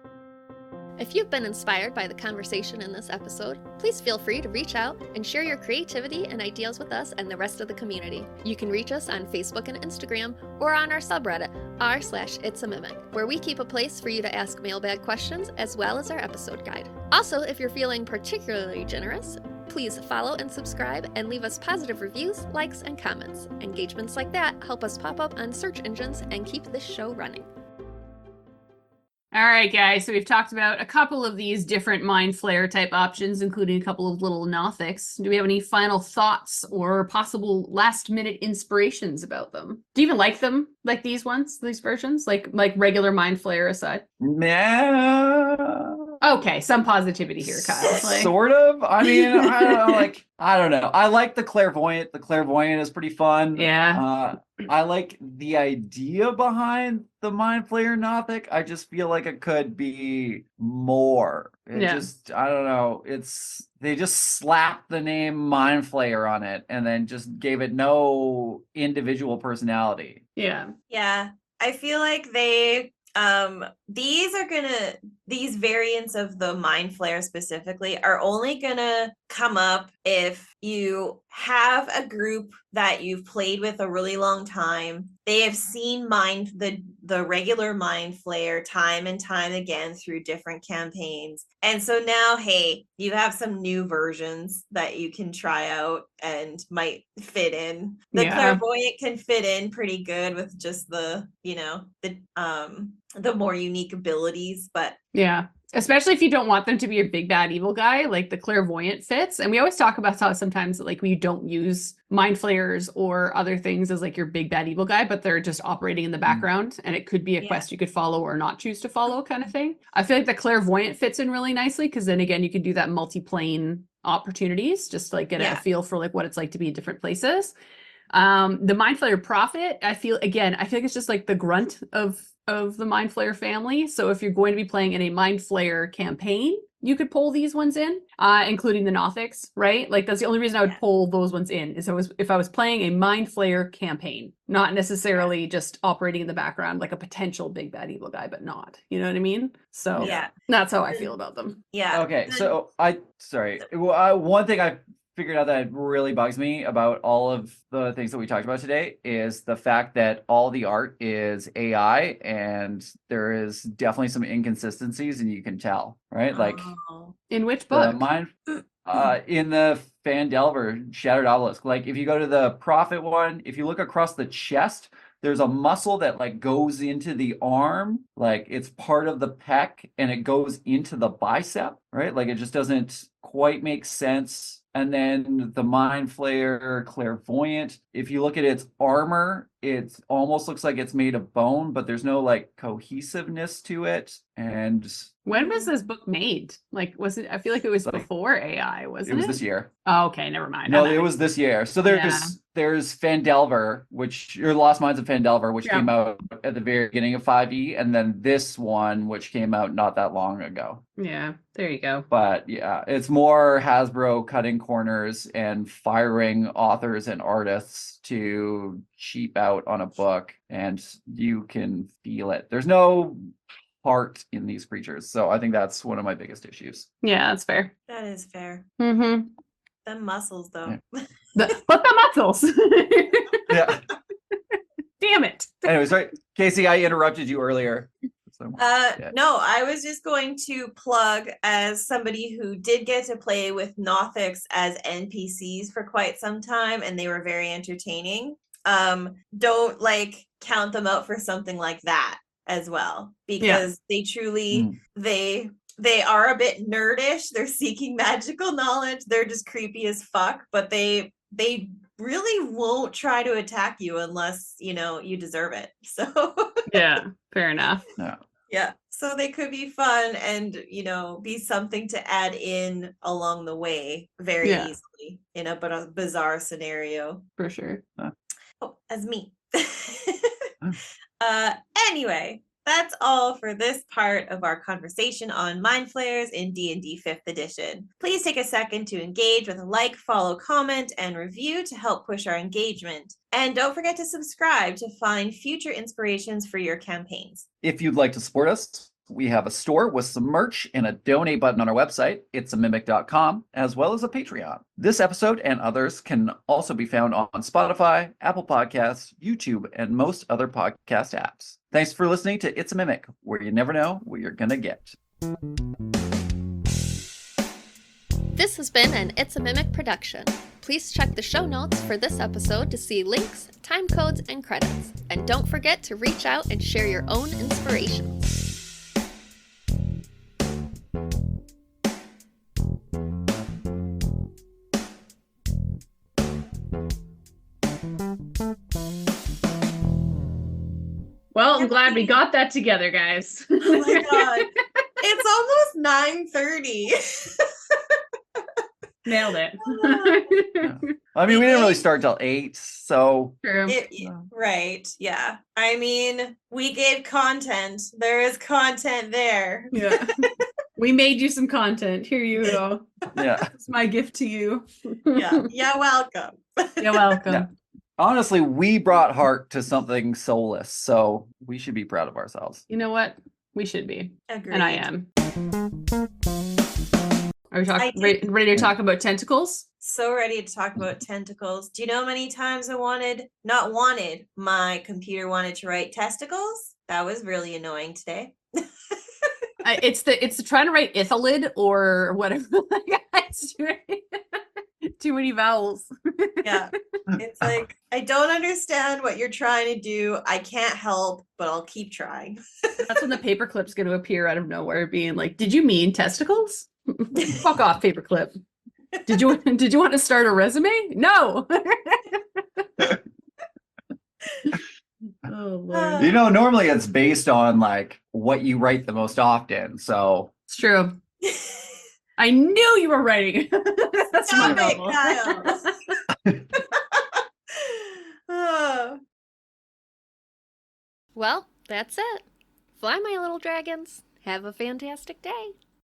If you've been inspired by the conversation in this episode, please feel free to reach out and share your creativity and ideas with us and the rest of the community. You can reach us on Facebook and Instagram or on our subreddit, r/itsAmimic, where we keep a place for you to ask mailbag questions as well as our episode guide. Also, if you're feeling particularly generous, please follow and subscribe and leave us positive reviews, likes, and comments. Engagements like that help us pop up on search engines and keep this show running. All right, guys. So we've talked about a couple of these different Mind Flayer type options, including a couple of little Nothics. Do we have any final thoughts or possible last minute inspirations about them? Do you even like them? Like these ones, these versions? Like regular Mind Flayer aside? Yeah. Okay, some positivity here, Kyle. Like, Sort of. I mean, I don't know. I don't know. I like the Clairvoyant. The Clairvoyant is pretty fun. yeah. I like the idea behind the Mind Flayer Nothic. I just feel like it could be more. I don't know. They just slapped the name Mind Flayer on it and then just gave it no individual personality. Yeah. Yeah. I feel like these variants of the Mind Flayer specifically are only gonna come up if you have a group that you've played with a really long time. They have seen the regular Mind Flayer time and time again through different campaigns. And so now, hey, you have some new versions that you can try out and might fit in. The Clairvoyant can fit in pretty good with just the more unique abilities, but yeah. Especially if you don't want them to be a big bad evil guy, like the Clairvoyant fits. And we always talk about how sometimes like we don't use Mind Flayers or other things as like your big bad evil guy, but they're just operating in the background and it could be a quest you could follow or not choose to follow kind of thing. I feel like the Clairvoyant fits in really nicely because then again, you could do that multi-plane opportunities, just to, like get a feel for like what it's like to be in different places. The Mind Flayer Prophet, I feel like it's just like the grunt of the Mind Flayer family. So if you're going to be playing in a Mind Flayer campaign, you could pull these ones in, including the Nothics, right? Like that's the only reason I would pull those ones in is if I was playing a Mind Flayer campaign, not necessarily just operating in the background like a potential big bad evil guy, but not. You know what I mean? So that's how I feel about them. Yeah. Okay. So one thing I figured out that really bugs me about all of the things that we talked about today is the fact that all the art is AI and there is definitely some inconsistencies and you can tell, right? Like in which book? In the Phandelver Shattered Obelisk. Like if you go to the Prophet one, if you look across the chest, there's a muscle that like goes into the arm, like it's part of the pec and it goes into the bicep, right? Like it just doesn't quite make sense. And then the Mind Flayer Clairvoyant, if you look at its armor, it almost looks like it's made of bone, but there's no like cohesiveness to it. And when was this book made? Like, was it? I feel like it was before AI, wasn't it? It was this year. Oh, okay, never mind. No, it was this year. So there's Phandelver, your Lost Minds of Phandelver, which came out at the very beginning of 5e, and then this one, which came out not that long ago. Yeah, there you go. But yeah, it's more Hasbro cutting corners and firing authors and artists to cheap out on a book, and you can feel it. There's no heart in these creatures, so I think that's one of my biggest issues. Yeah, that's fair. That is fair. Mm-hmm. The muscles, though. Yeah. But the muscles. Yeah. Damn it. Anyway, sorry, Casey, I interrupted you earlier. So, no, I was just going to plug as somebody who did get to play with Nothics as NPCs for quite some time, and they were very entertaining. Don't like count them out for something like that as well, because they truly they are a bit nerdish. They're seeking magical knowledge. They're just creepy as fuck, but they really won't try to attack you unless you deserve it. So yeah, fair enough. Yeah, so they could be fun and be something to add in along the way very easily in a bizarre scenario. For sure. Oh, as me. Anyway, that's all for this part of our conversation on Mind Flayers in D&D 5th edition. Please take a second to engage with a like, follow, comment, and review to help push our engagement. And don't forget to subscribe to find future inspirations for your campaigns. If you'd like to support us, We have a store with some merch and a donate button on our website, itsamimic.com, as well as a Patreon. This episode and others can also be found on Spotify, Apple Podcasts, YouTube, and most other podcast apps. Thanks for listening to It's a Mimic, where you never know what you're going to get. This has been an It's a Mimic production. Please check the show notes for this episode to see links, time codes, and credits. And don't forget to reach out and share your own inspirations. Well, I'm glad we got that together, guys. Oh my god. It's almost 9:30. Nailed it. I mean, we didn't really start till 8, so... True. Right. Yeah. I mean, we gave content. There is content there. Yeah. We made you some content. Here you go. Yeah. It's my gift to you. Yeah. Yeah. Welcome. You're welcome. Yeah. Honestly, we brought heart to something soulless, so we should be proud of ourselves. You know what? We should be. Agreed. And I am. Are we ready to talk about tentacles? So ready to talk about tentacles. Do you know how many times my computer wanted to write testicles? That was really annoying today. It's the trying to write Illithid or whatever. It's too many vowels. Yeah. It's like, I don't understand what you're trying to do. I can't help, but I'll keep trying. That's when the paperclip's going to appear out of nowhere being like, did you mean testicles? Fuck off, paperclip. Did you want to start a resume? No. Oh, Lord. You know, normally it's based on like what you write the most often, so... It's true. I knew you were writing. That's Stop my it, novel. Kyle. Oh. Well, that's it. Fly, my little dragons. Have a fantastic day.